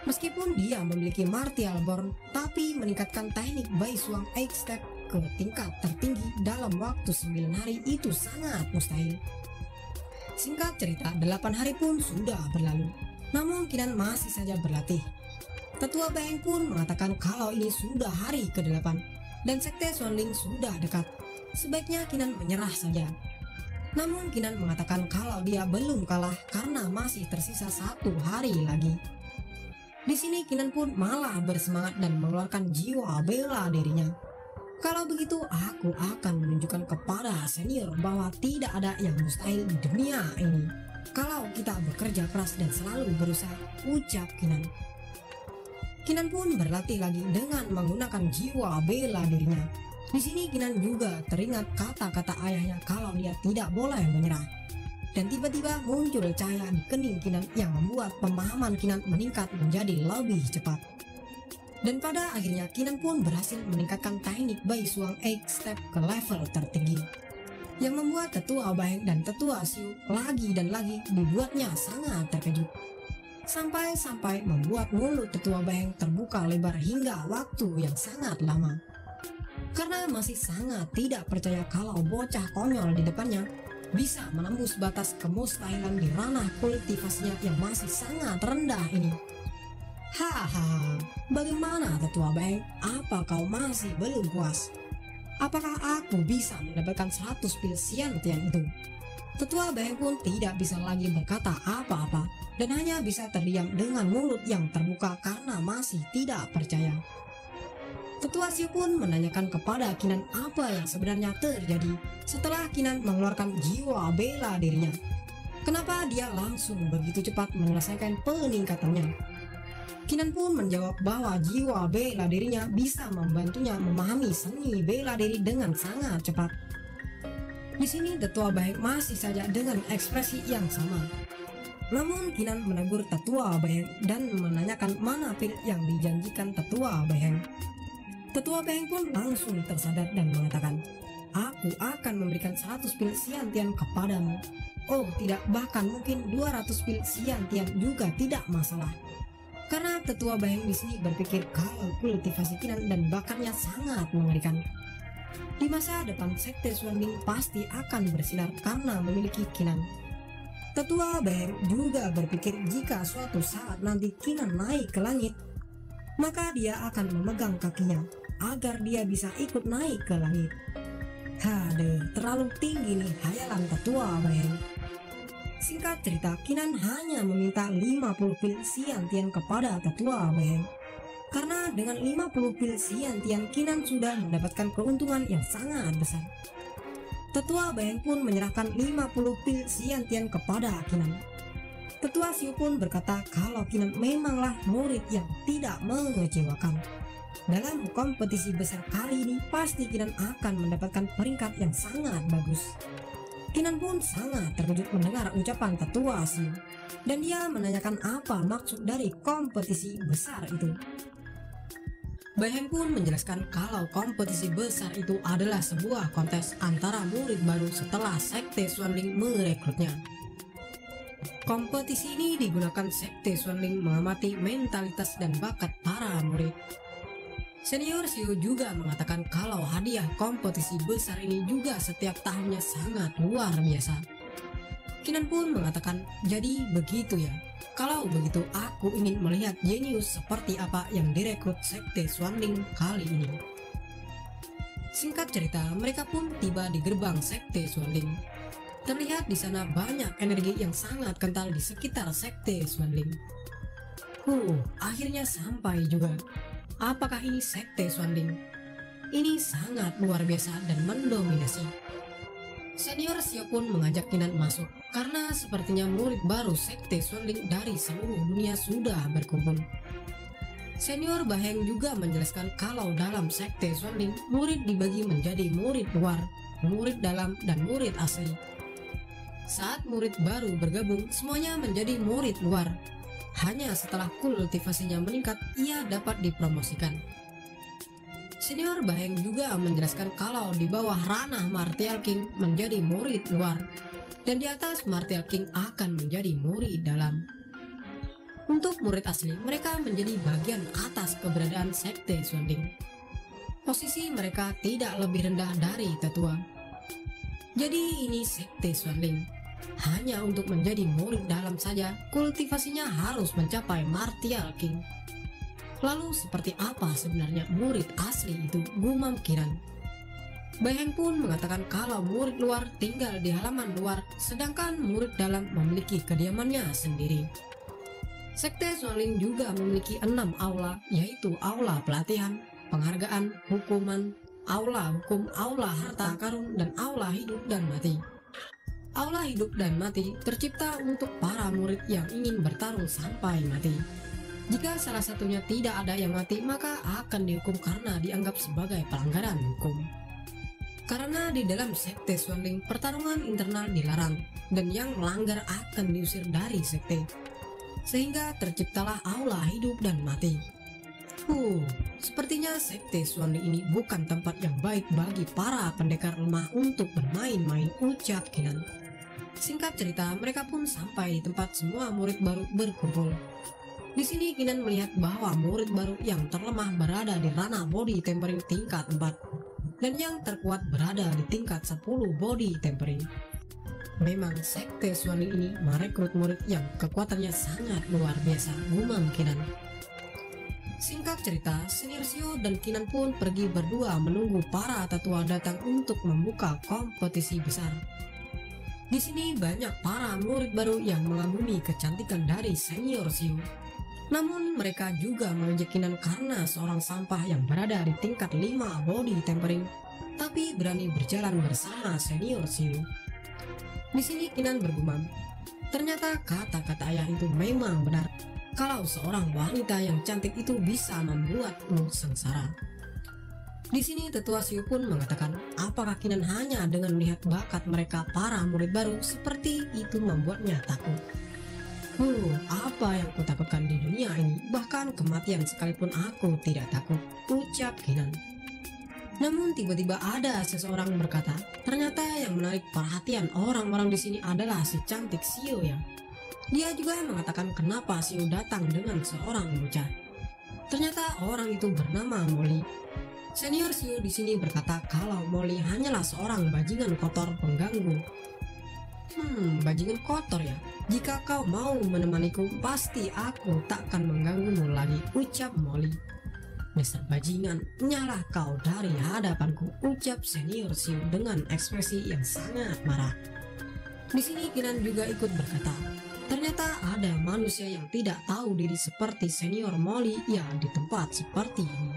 Meskipun dia memiliki Martial Born, tapi meningkatkan teknik Bai Suang 8 Step ke tingkat tertinggi dalam waktu 9 hari itu sangat mustahil. Singkat cerita, 8 hari pun sudah berlalu, namun Kinan masih saja berlatih. Tetua Bayeng pun mengatakan kalau ini sudah hari ke-8 dan sekte Xuanling sudah dekat. Sebaiknya Kinan menyerah saja. Namun Kinan mengatakan kalau dia belum kalah karena masih tersisa 1 hari lagi. Di sini Kinan pun malah bersemangat dan mengeluarkan jiwa bela dirinya. Kalau begitu aku akan menunjukkan kepada senior bahwa tidak ada yang mustahil di dunia ini kalau kita bekerja keras dan selalu berusaha, ucap Kinan. Kinan pun berlatih lagi dengan menggunakan jiwa bela dirinya. Di sini Kinan juga teringat kata-kata ayahnya kalau dia tidak boleh menyerah. Dan tiba-tiba muncul cahaya di kening Kinan yang membuat pemahaman Kinan meningkat menjadi lebih cepat. Dan pada akhirnya Kinan pun berhasil meningkatkan teknik Bai Suang 8 Step ke level tertinggi, yang membuat Tetua Bayeng dan Tetua Xiao lagi dan lagi dibuatnya sangat terkejut. Sampai-sampai membuat mulut Tetua Bayeng terbuka lebar hingga waktu yang sangat lama. Karena masih sangat tidak percaya kalau bocah konyol di depannya bisa menembus batas kemustahilan di ranah kultivasinya yang masih sangat rendah ini. Haha, bagaimana Tetua Bayeng? Apa kau masih belum puas? Apakah aku bisa mendapatkan 100 pil Xiantian itu? Tetua Bayeng pun tidak bisa lagi berkata apa-apa dan hanya bisa terdiam dengan mulut yang terbuka karena masih tidak percaya. Tetua Xiao pun menanyakan kepada Kinan apa yang sebenarnya terjadi setelah Kinan mengeluarkan jiwa bela dirinya. Kenapa dia langsung begitu cepat menyelesaikan peningkatannya? Kinan pun menjawab bahwa jiwa bela dirinya bisa membantunya memahami seni bela diri dengan sangat cepat. Di sini Tetua Bayeng masih saja dengan ekspresi yang sama. Namun Kinan menegur Tetua Bayeng dan menanyakan mana pil yang dijanjikan Tetua Bayeng. Tetua Bayeng pun langsung tersadar dan mengatakan, aku akan memberikan 100 pil Xiantian kepadamu. Oh tidak, bahkan mungkin 200 pil Xiantian juga tidak masalah. Karena Tetua Bayeng di sini berpikir kalau kultivasi Kinan dan bakatnya sangat mengerikan. Di masa depan sekte Xuanling pasti akan bersinar karena memiliki Kinan. Tetua Bayeng juga berpikir jika suatu saat nanti Kinan naik ke langit, maka dia akan memegang kakinya agar dia bisa ikut naik ke langit. Hade, terlalu tinggi nih hayalan Tetua Bayeng. Singkat cerita, Kinan hanya meminta 50 pil Xiantian kepada Tetua Bayeng. dengan 50 pil Xiantian, Kinan sudah mendapatkan keuntungan yang sangat besar. Tetua Baheng pun menyerahkan 50 pil Xiantian kepada Kinan. Tetua Xiu pun berkata kalau Kinan memanglah murid yang tidak mengecewakan. Dalam kompetisi besar kali ini pasti Kinan akan mendapatkan peringkat yang sangat bagus. Kinan pun sangat terkejut mendengar ucapan Tetua Xiu, dan dia menanyakan apa maksud dari kompetisi besar itu. Baheng pun menjelaskan kalau kompetisi besar itu adalah sebuah kontes antara murid baru setelah Sekte Xuanling merekrutnya. Kompetisi ini digunakan Sekte Xuanling mengamati mentalitas dan bakat para murid. Senior Xiu juga mengatakan kalau hadiah kompetisi besar ini juga setiap tahunnya sangat luar biasa. Kinan pun mengatakan, jadi begitu ya. Kalau begitu aku ingin melihat jenius seperti apa yang direkrut Sekte Xuanling kali ini. Singkat cerita, mereka pun tiba di gerbang Sekte Xuanling. Terlihat di sana banyak energi yang sangat kental di sekitar Sekte Xuanling. Akhirnya sampai juga. Apakah ini Sekte Xuanling? Ini sangat luar biasa dan mendominasi. Senior Xiu pun mengajak Kinan masuk karena sepertinya murid baru Sekte Xuanling dari seluruh dunia sudah berkumpul. Senior Baheng juga menjelaskan kalau dalam Sekte Xuanling murid dibagi menjadi murid luar, murid dalam, dan murid asli. Saat murid baru bergabung semuanya menjadi murid luar. Hanya setelah kultivasinya meningkat ia dapat dipromosikan. Senior Baheng juga menjelaskan kalau di bawah ranah Martial King menjadi murid luar, dan di atas Martial King akan menjadi murid dalam. Untuk murid asli, mereka menjadi bagian atas keberadaan Sekte Xuanling. Posisi mereka tidak lebih rendah dari tetua. Jadi ini Sekte Xuanling. Hanya untuk menjadi murid dalam saja, kultivasinya harus mencapai Martial King. Lalu seperti apa sebenarnya murid asli itu, gumam Kinan. Baheng pun mengatakan kalau murid luar tinggal di halaman luar, sedangkan murid dalam memiliki kediamannya sendiri. Sekte Xuanling juga memiliki 6 aula, yaitu aula pelatihan, penghargaan, hukuman, aula hukum, aula harta karun, dan aula hidup dan mati. Aula hidup dan mati tercipta untuk para murid yang ingin bertarung sampai mati. Jika salah satunya tidak ada yang mati, maka akan dihukum karena dianggap sebagai pelanggaran hukum. Karena di dalam Sekte Xuanling pertarungan internal dilarang, dan yang melanggar akan diusir dari sekte. Sehingga terciptalah aula hidup dan mati. Sepertinya Sekte Xuanling ini bukan tempat yang baik bagi para pendekar lemah untuk bermain-main, ucap Kinan. Singkat cerita, mereka pun sampai di tempat semua murid baru berkumpul. Di sini Kinan melihat bahwa murid baru yang terlemah berada di ranah body tempering tingkat 4 dan yang terkuat berada di tingkat 10 body tempering. Memang Sekte Xuanling ini merekrut murid yang kekuatannya sangat luar biasa, gumam Kinan. Singkat cerita, Senior Xiu dan Kinan pun pergi berdua menunggu para tetua datang untuk membuka kompetisi besar. Di sini banyak para murid baru yang mengagumi kecantikan dari Senior Xiu. Namun mereka juga mengejek Kinan karena seorang sampah yang berada di tingkat 5 body tempering, tapi berani berjalan bersama Senior Xiu. Di sini Kinan bergumam, ternyata kata-kata ayah itu memang benar. Kalau seorang wanita yang cantik itu bisa membuatmu sengsara. Di sini Tetua Xiu pun mengatakan, apakah Kinan hanya dengan melihat bakat mereka para murid baru seperti itu membuatnya takut? Apa yang kutakutkan di dunia ini, bahkan kematian sekalipun aku tidak takut, ucap Kinan. Namun tiba-tiba ada seseorang berkata, ternyata yang menarik perhatian orang-orang di sini adalah si cantik Xiu ya. Dia juga mengatakan kenapa Xiu datang dengan seorang bocah. Ternyata orang itu bernama Molly. Senior Xiu di sini berkata kalau Molly hanyalah seorang bajingan kotor pengganggu. Bajingan kotor ya. Jika kau mau menemaniku, pasti aku takkan mengganggumu lagi, ucap Molly. Dasar bajingan, nyalah kau dari hadapanku, ucap Senior Xiu dengan ekspresi yang sangat marah. Di sini Kinan juga ikut berkata, Ternyata ada manusia yang tidak tahu diri seperti Senior Molly yang di tempat seperti ini.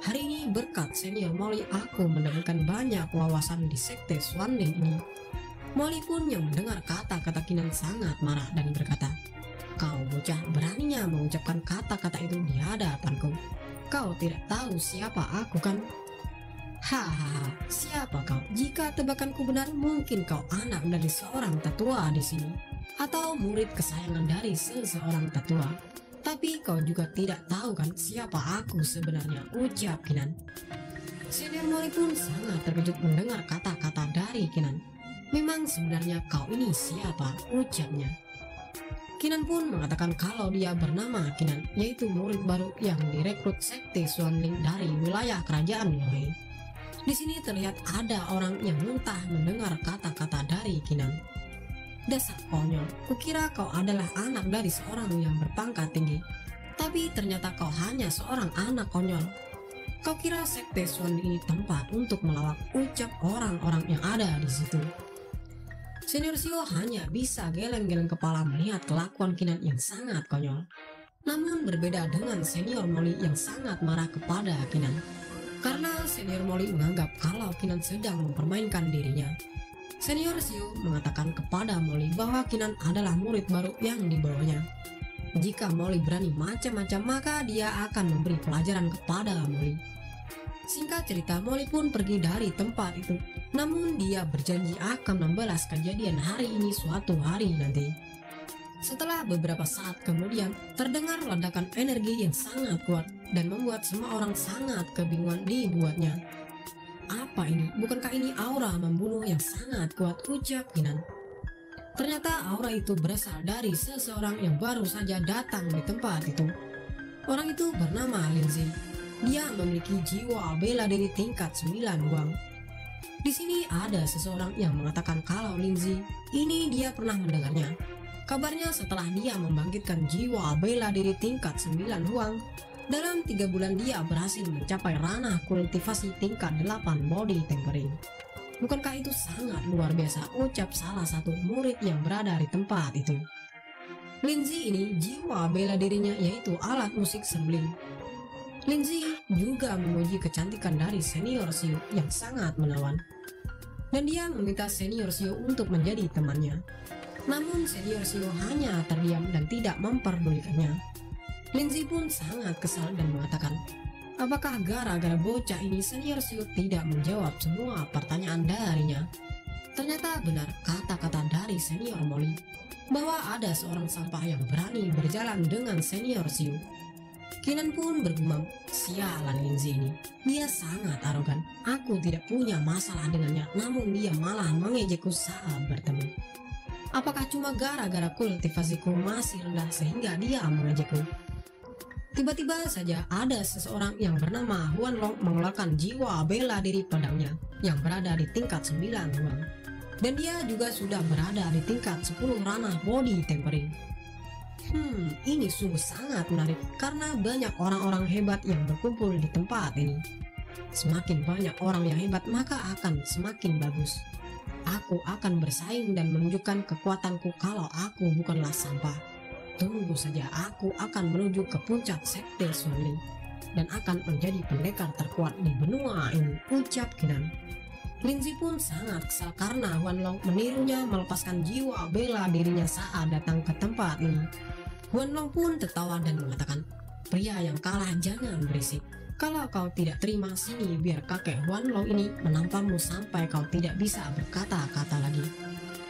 Hari ini berkat Senior Molly aku mendapatkan banyak wawasan di sekte Swanling ini. Molly pun yang mendengar kata-kata Kinan sangat marah dan berkata, "Kau bocah beraninya mengucapkan kata-kata itu di hadapanku. Kau tidak tahu siapa aku kan?" "Hahaha, siapa kau? Jika tebakanku benar, mungkin kau anak dari seorang tetua di sini, atau murid kesayangan dari seseorang tetua. Tapi kau juga tidak tahu kan siapa aku sebenarnya," ucap Kinan. Senior Molly pun sangat terkejut mendengar kata-kata dari Kinan. "Memang sebenarnya kau ini siapa?" ucapnya. Kinan pun mengatakan kalau dia bernama Kinan, yaitu murid baru yang direkrut sekte Swanling dari wilayah kerajaan Lorraine. Di sini terlihat ada orang yang muntah mendengar kata-kata dari Kinan. "Dasar konyol, kukira kau adalah anak dari seorang yang berpangkat tinggi, tapi ternyata kau hanya seorang anak konyol. Kau kira sekte Swanling ini tempat untuk melawak," ucap orang-orang yang ada di situ. Senior Sio hanya bisa geleng-geleng kepala melihat kelakuan Kinan yang sangat konyol. Namun berbeda dengan Senior Molly yang sangat marah kepada Kinan, karena Senior Molly menganggap kalau Kinan sedang mempermainkan dirinya. Senior Sio mengatakan kepada Molly bahwa Kinan adalah murid baru yang dibawanya. Jika Molly berani macam-macam, maka dia akan memberi pelajaran kepada Molly. Singkat cerita, Molly pun pergi dari tempat itu. Namun dia berjanji akan membalas kejadian hari ini suatu hari nanti. Setelah beberapa saat kemudian, terdengar ledakan energi yang sangat kuat dan membuat semua orang sangat kebingungan dibuatnya. "Apa ini? Bukankah ini aura membunuh yang sangat kuat?" ucap Kinan. Ternyata aura itu berasal dari seseorang yang baru saja datang di tempat itu. Orang itu bernama Lindsay. Dia memiliki jiwa bela diri tingkat 9 Wang. Di sini ada seseorang yang mengatakan kalau Lindsay ini dia pernah mendengarnya. Kabarnya setelah dia membangkitkan jiwa bela diri tingkat 9 Huang, dalam 3 bulan dia berhasil mencapai ranah kultivasi tingkat 8 body tempering. "Bukankah itu sangat luar biasa?" ucap salah satu murid yang berada di tempat itu. Lindsay ini jiwa bela dirinya yaitu alat musik seruling. Lindsay juga menguji kecantikan dari Senior Sio yang sangat menawan, dan dia meminta Senior Sio untuk menjadi temannya. Namun Senior Sio hanya terdiam dan tidak memperdulikannya. Lindsay pun sangat kesal dan mengatakan, apakah gara-gara bocah ini Senior Sio tidak menjawab semua pertanyaan darinya. Ternyata benar kata-kata dari Senior Molly bahwa ada seorang sampah yang berani berjalan dengan Senior Sio. Kinan pun bergumam, "Sialan Lindsay ini, dia sangat arogan. Aku tidak punya masalah dengannya, namun dia malah mengejekku saat bertemu. Apakah cuma gara-gara kultivasiku masih rendah sehingga dia mengejekku?" Tiba-tiba saja ada seseorang yang bernama Huan Long mengeluarkan jiwa bela diri pedangnya yang berada di tingkat 9 Huang. Dan dia juga sudah berada di tingkat 10 ranah body tempering. Ini sungguh sangat menarik karena banyak orang-orang hebat yang berkumpul di tempat ini. Semakin banyak orang yang hebat maka akan semakin bagus. Aku akan bersaing dan menunjukkan kekuatanku kalau aku bukanlah sampah. Tunggu saja, aku akan menuju ke puncak sekte Swanling dan akan menjadi pendekar terkuat di benua ini, ucap Kinan. Lindsay pun sangat kesal karena Huan Long menirunya melepaskan jiwa bela dirinya saat datang ke tempat ini. Huan Long pun tertawa dan mengatakan, "Pria yang kalah jangan berisik. Kalau kau tidak terima, sini biar kakek Huan Long ini menampakmu sampai kau tidak bisa berkata-kata lagi."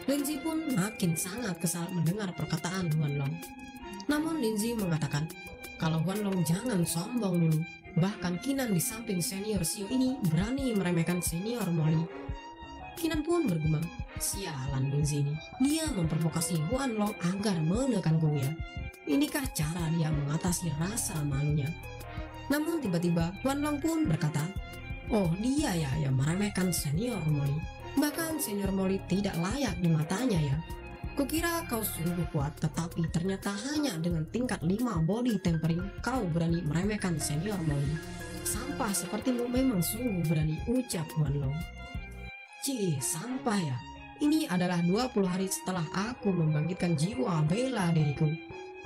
Lindsay pun makin sangat kesal mendengar perkataan Huan Long. Namun Lindsay mengatakan, kalau Huan Long jangan sombong dulu. Bahkan Kinan di samping Senior Sio ini berani meremehkan Senior Molly. Kinan pun bergumam, "Sialan Lindsay ini. Dia memprovokasi Huan Long agar menekanku ya. Inikah cara dia mengatasi rasa malunya?" Namun tiba-tiba Huan Long pun berkata, "Oh, dia ya yang meremehkan Senior Molly. Bahkan Senior Molly tidak layak di matanya ya. Kukira kau sungguh kuat, tetapi ternyata hanya dengan tingkat 5 body tempering kau berani meremehkan Senior Molly. Sampah sepertimu memang sungguh berani," ucap Huan Long. "Cih, sampah ya? ini adalah 20 hari setelah aku membangkitkan jiwa bela diriku.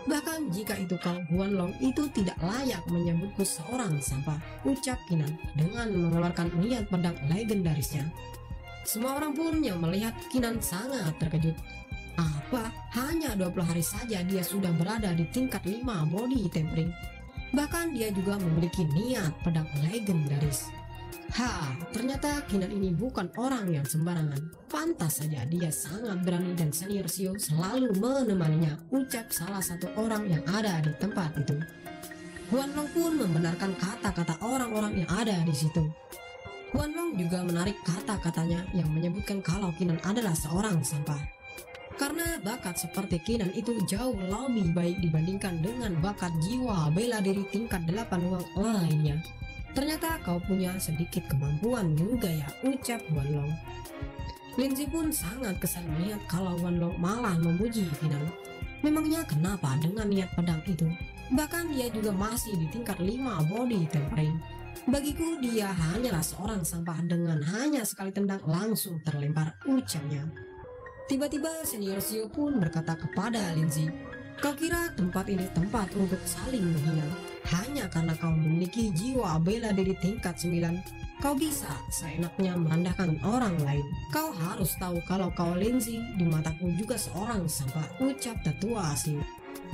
Bahkan jika itu kau Guanlong itu tidak layak menyebutku seorang sampah, ucap Kinan dengan mengeluarkan niat pedang legendarisnya. Semua orang pun yang melihat Kinan sangat terkejut. Apa? Hanya 20 hari saja dia sudah berada di tingkat 5 body tempering. Bahkan dia juga memiliki niat pedang legendaris. Ternyata Kinan ini bukan orang yang sembarangan. Pantas saja dia sangat berani dan senior Xiu selalu menemaninya, ucap salah satu orang yang ada di tempat itu. Guanlong pun membenarkan kata-kata orang-orang yang ada di situ. Guanlong juga menarik kata-katanya yang menyebutkan kalau Kinan adalah seorang sampah. Karena bakat seperti Kinan itu jauh lebih baik dibandingkan dengan bakat jiwa bela diri tingkat 8 uang lainnya. Ternyata kau punya sedikit kemampuan juga ya, ucap Guanlong. Linzi pun sangat kesal melihat kalau Guanlong malah memuji Kinan. Memangnya kenapa dengan niat pedang itu? Bahkan dia juga masih di tingkat 5 body tempering. Bagiku dia hanyalah seorang sampah dengan hanya sekali tendang langsung terlempar, ucapnya. Tiba-tiba senior Xiu pun berkata kepada Linzi, kau kira tempat ini tempat untuk saling menghina? Hanya karena kau memiliki jiwa bela diri tingkat 9, kau bisa seenaknya merendahkan orang lain. Kau harus tahu kalau kau Linzi di mataku juga seorang sampah, ucap tetua Xiu.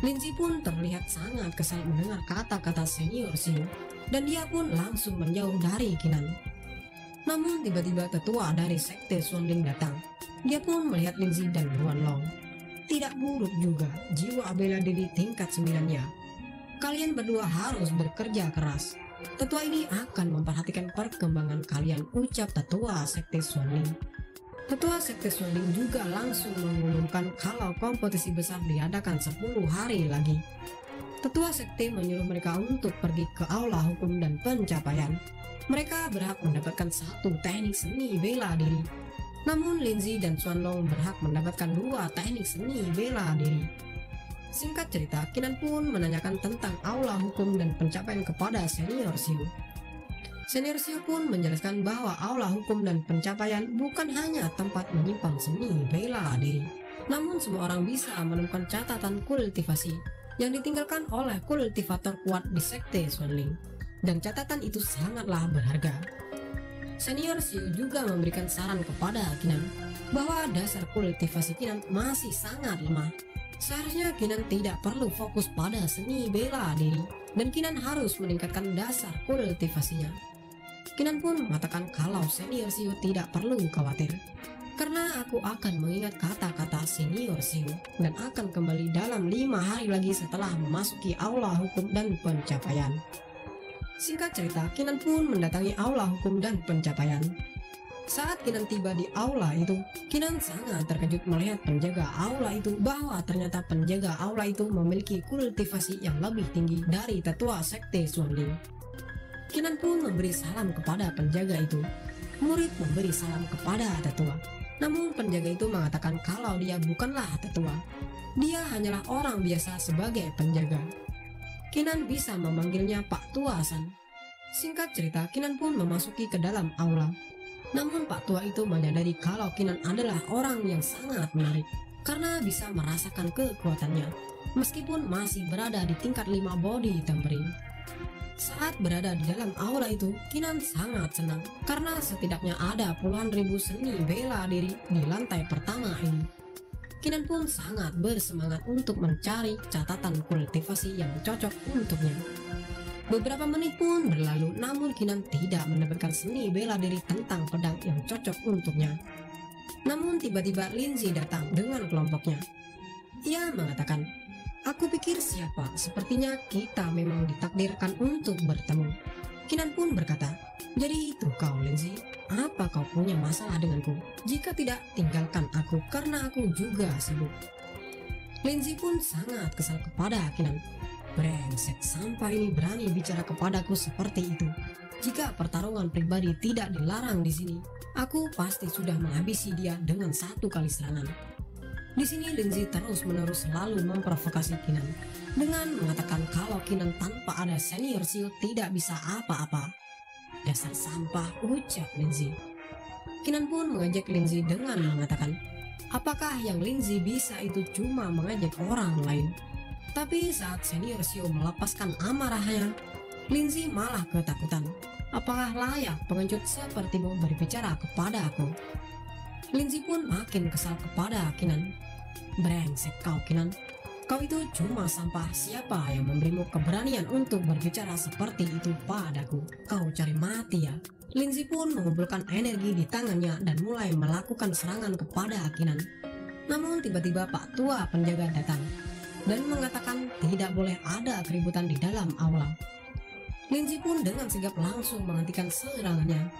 Linzi pun terlihat sangat kesal mendengar kata-kata senior Xiu, dan dia pun langsung menjauh dari Kinan. Namun tiba-tiba tetua dari sekte Xuanling datang. Dia pun melihat Linzi dan Guanlong. Tidak buruk juga jiwa bela diri tingkat 9-nya. Kalian berdua harus bekerja keras. Tetua ini akan memperhatikan perkembangan kalian, ucap tetua sekte Xuanling. Tetua sekte Xuanling juga langsung mengumumkan kalau kompetisi besar diadakan 10 hari lagi. Tetua sekte menyuruh mereka untuk pergi ke aula hukum dan pencapaian. Mereka berhak mendapatkan 1 teknik seni bela diri. Namun Linzi dan Xuanlong berhak mendapatkan 2 teknik seni bela diri. Singkat cerita, Kinan pun menanyakan tentang aula hukum dan pencapaian kepada senior Xiu. Senior Xiu pun menjelaskan bahwa aula hukum dan pencapaian bukan hanya tempat menyimpan seni bela diri. Namun semua orang bisa menemukan catatan kultivasi yang ditinggalkan oleh kultivator kuat di sekte Xuanling. Dan catatan itu sangatlah berharga. Senior Xiu juga memberikan saran kepada Kinan bahwa dasar kultivasi Kinan masih sangat lemah. Seharusnya Kinan tidak perlu fokus pada seni bela diri, dan Kinan harus meningkatkan dasar kultivasinya. Kinan pun mengatakan kalau senior Xiu tidak perlu khawatir, karena aku akan mengingat kata-kata senior Xiu dan akan kembali dalam 5 hari lagi setelah memasuki aula hukum dan pencapaian. Singkat cerita, Kinan pun mendatangi aula hukum dan pencapaian. Saat Kinan tiba di aula itu, Kinan sangat terkejut melihat penjaga aula itu bahwa ternyata penjaga aula itu memiliki kultivasi yang lebih tinggi dari tetua sekte Xuanling. Kinan pun memberi salam kepada penjaga itu. Murid memberi salam kepada tetua. Namun penjaga itu mengatakan kalau dia bukanlah tetua. Dia hanyalah orang biasa sebagai penjaga. Kinan bisa memanggilnya Pak Tua San. Singkat cerita, Kinan pun memasuki ke dalam aula. Namun Pak Tua itu menyadari kalau Kinan adalah orang yang sangat menarik karena bisa merasakan kekuatannya meskipun masih berada di tingkat 5 body tempering. Saat berada di dalam aula itu, Kinan sangat senang karena setidaknya ada puluhan ribu seni bela diri di lantai pertama ini. Kinan pun sangat bersemangat untuk mencari catatan kultivasi yang cocok untuknya. Beberapa menit pun berlalu, namun Kinan tidak mendapatkan seni bela diri tentang pedang yang cocok untuknya. Namun tiba-tiba Linzi datang dengan kelompoknya. Ia mengatakan, aku pikir siapa, sepertinya kita memang ditakdirkan untuk bertemu. Kinan pun berkata, jadi itu kau Linzi, apa kau punya masalah denganku? Jika tidak, tinggalkan aku karena aku juga sibuk. Linzi pun sangat kesal kepada Kinan. Brengsek, sampah ini berani bicara kepadaku seperti itu. Jika pertarungan pribadi tidak dilarang di sini, aku pasti sudah menghabisi dia dengan 1 kali serangan. Di sini Linzi terus-menerus selalu memprovokasi Kinan dengan mengatakan kalau Kinan tanpa ada senior Xiu tidak bisa apa-apa. Dasar sampah, ucap Linzi. Kinan pun mengejek Lindsay dengan mengatakan, apakah yang Lindsay bisa itu cuma mengejek orang lain? Tapi saat senior Shio melepaskan amarahnya, Lindsay malah ketakutan. Apakah layak pengecut sepertimu berbicara kepada aku? Lindsay pun makin kesal kepada Kinan. Brengsek kau Kinan, kau itu cuma sampah. Siapa yang memberimu keberanian untuk berbicara seperti itu padaku? Kau cari mati ya. Lindsay pun mengumpulkan energi di tangannya dan mulai melakukan serangan kepada Kinan. Namun tiba-tiba Pak Tua penjaga datang dan mengatakan tidak boleh ada keributan di dalam aula. Lindsay pun dengan sigap langsung menghentikan serangannya.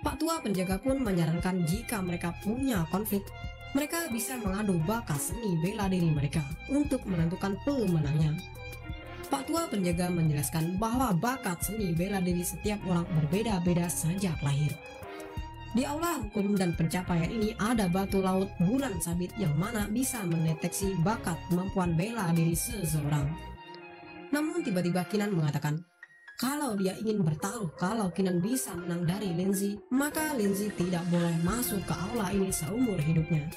Pak Tua penjaga pun menyarankan jika mereka punya konflik, mereka bisa mengadu bakat seni bela diri mereka untuk menentukan pemenangnya. Pak Tua penjaga menjelaskan bahwa bakat seni bela diri setiap orang berbeda-beda sejak lahir. Di aula hukum dan pencapaian ini ada batu laut bulan sabit yang mana bisa mendeteksi bakat kemampuan bela diri seseorang. Namun tiba-tiba Kinan mengatakan, kalau dia ingin bertaruh kalau Kinan bisa menang dari Lindsay, maka Lindsay tidak boleh masuk ke aula ini seumur hidupnya.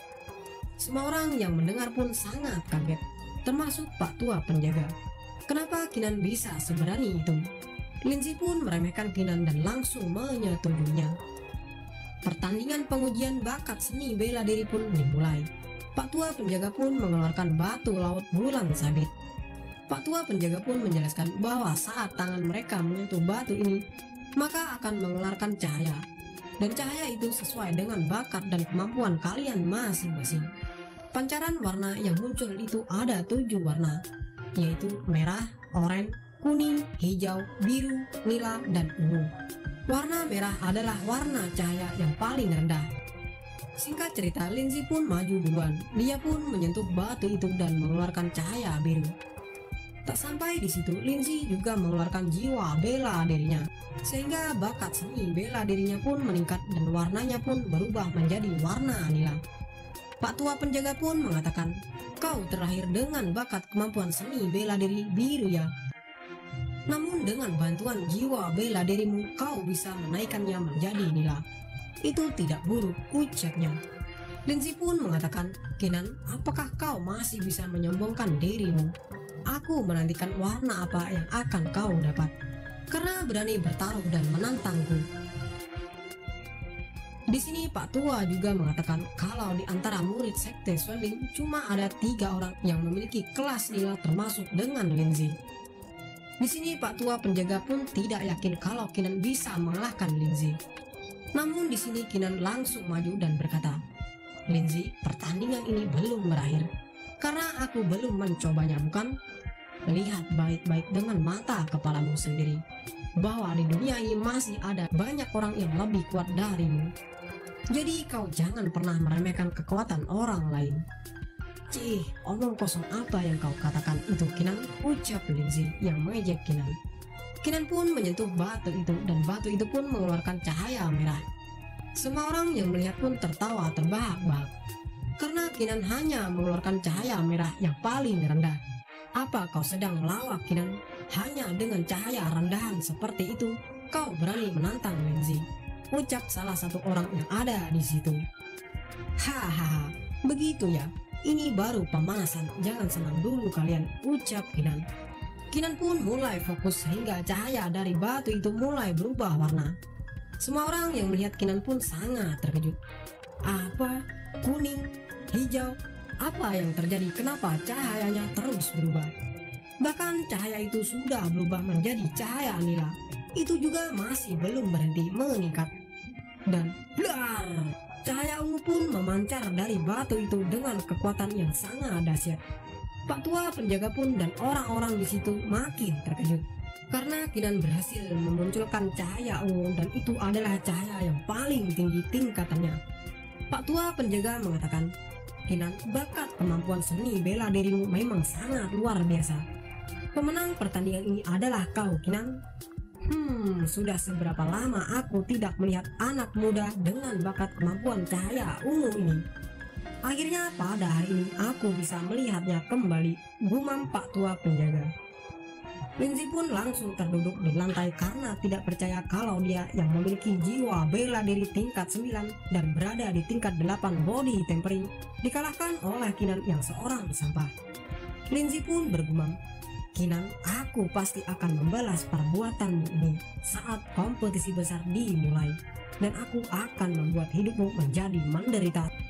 Semua orang yang mendengar pun sangat kaget, termasuk Pak Tua penjaga. Kenapa Kinan bisa seberani itu? Lindsay pun meremehkan Kinan dan langsung menyetujuinya. Pertandingan pengujian bakat seni bela diri pun dimulai. Pak Tua penjaga pun mengeluarkan batu laut bulan sabit. Pak Tua penjaga pun menjelaskan bahwa saat tangan mereka menyentuh batu ini, maka akan mengeluarkan cahaya. Dan cahaya itu sesuai dengan bakat dan kemampuan kalian masing-masing. Pancaran warna yang muncul itu ada 7 warna, yaitu merah, oranye, kuning, hijau, biru, nila, dan ungu. Warna merah adalah warna cahaya yang paling rendah. Singkat cerita, Lindsay pun maju duluan. Dia pun menyentuh batu itu dan mengeluarkan cahaya biru. Tak sampai di situ, Lindsay juga mengeluarkan jiwa bela dirinya, sehingga bakat seni bela dirinya pun meningkat dan warnanya pun berubah menjadi warna nila. Pak Tua penjaga pun mengatakan, kau terlahir dengan bakat kemampuan seni bela diri biru ya. Namun dengan bantuan jiwa bela dirimu, kau bisa menaikkannya menjadi nila. Itu tidak buruk, ucapnya. Lindsay pun mengatakan, Kinan, apakah kau masih bisa menyombongkan dirimu? Aku menantikan warna apa yang akan kau dapat, karena berani bertaruh dan menantangku. Di sini Pak Tua juga mengatakan kalau di antara murid sekte Swamping cuma ada 3 orang yang memiliki kelas nila termasuk dengan Lindsay. Di sini Pak Tua penjaga pun tidak yakin kalau Kinan bisa mengalahkan Lindsay. Namun di sini Kinan langsung maju dan berkata, Lindsay, pertandingan ini belum berakhir karena aku belum mencobanya, bukan? Lihat baik-baik dengan mata kepalamu sendiri bahwa di dunia ini masih ada banyak orang yang lebih kuat darimu. Jadi kau jangan pernah meremehkan kekuatan orang lain. Cih, omong kosong apa yang kau katakan itu, Kinan? Ucap Lindsay yang mengejek Kinan. Kinan pun menyentuh batu itu dan batu itu pun mengeluarkan cahaya merah. Semua orang yang melihat pun tertawa terbahak-bahak karena Kinan hanya mengeluarkan cahaya merah yang paling rendah. Apa kau sedang melawak, Kinan? Hanya dengan cahaya rendahan seperti itu kau berani menantang Lindsay? Ucap salah satu orang yang ada di situ. Hahaha, begitu ya. Ini baru pemanasan, jangan senang dulu kalian, ucap Kinan. Kinan pun mulai fokus sehingga cahaya dari batu itu mulai berubah warna. Semua orang yang melihat Kinan pun sangat terkejut. Apa? Kuning? Hijau? Apa yang terjadi? Kenapa cahayanya terus berubah? Bahkan cahaya itu sudah berubah menjadi cahaya nila. Itu juga masih belum berhenti meningkat. Dan blar, cahaya ungu pun memancar dari batu itu dengan kekuatan yang sangat dahsyat. Pak Tua penjaga pun dan orang-orang di situ makin terkejut karena Kinan berhasil memunculkan cahaya ungu dan itu adalah cahaya yang paling tinggi tingkatannya. Pak Tua penjaga mengatakan, Kinan, bakat kemampuan seni bela dirimu memang sangat luar biasa. Pemenang pertandingan ini adalah kau, Kinan. Sudah seberapa lama aku tidak melihat anak muda dengan bakat kemampuan cahaya ungu ini. Akhirnya pada hari ini aku bisa melihatnya kembali, gumam Pak Tua penjaga. Lindsay pun langsung terduduk di lantai karena tidak percaya kalau dia yang memiliki jiwa bela diri tingkat 9 dan berada di tingkat 8 body tempering dikalahkan oleh Keenan yang seorang sampah. Lindsay pun bergumam, "Keenan, aku pasti akan membalas perbuatanmu ini saat kompetisi besar dimulai, dan aku akan membuat hidupmu menjadi menderita."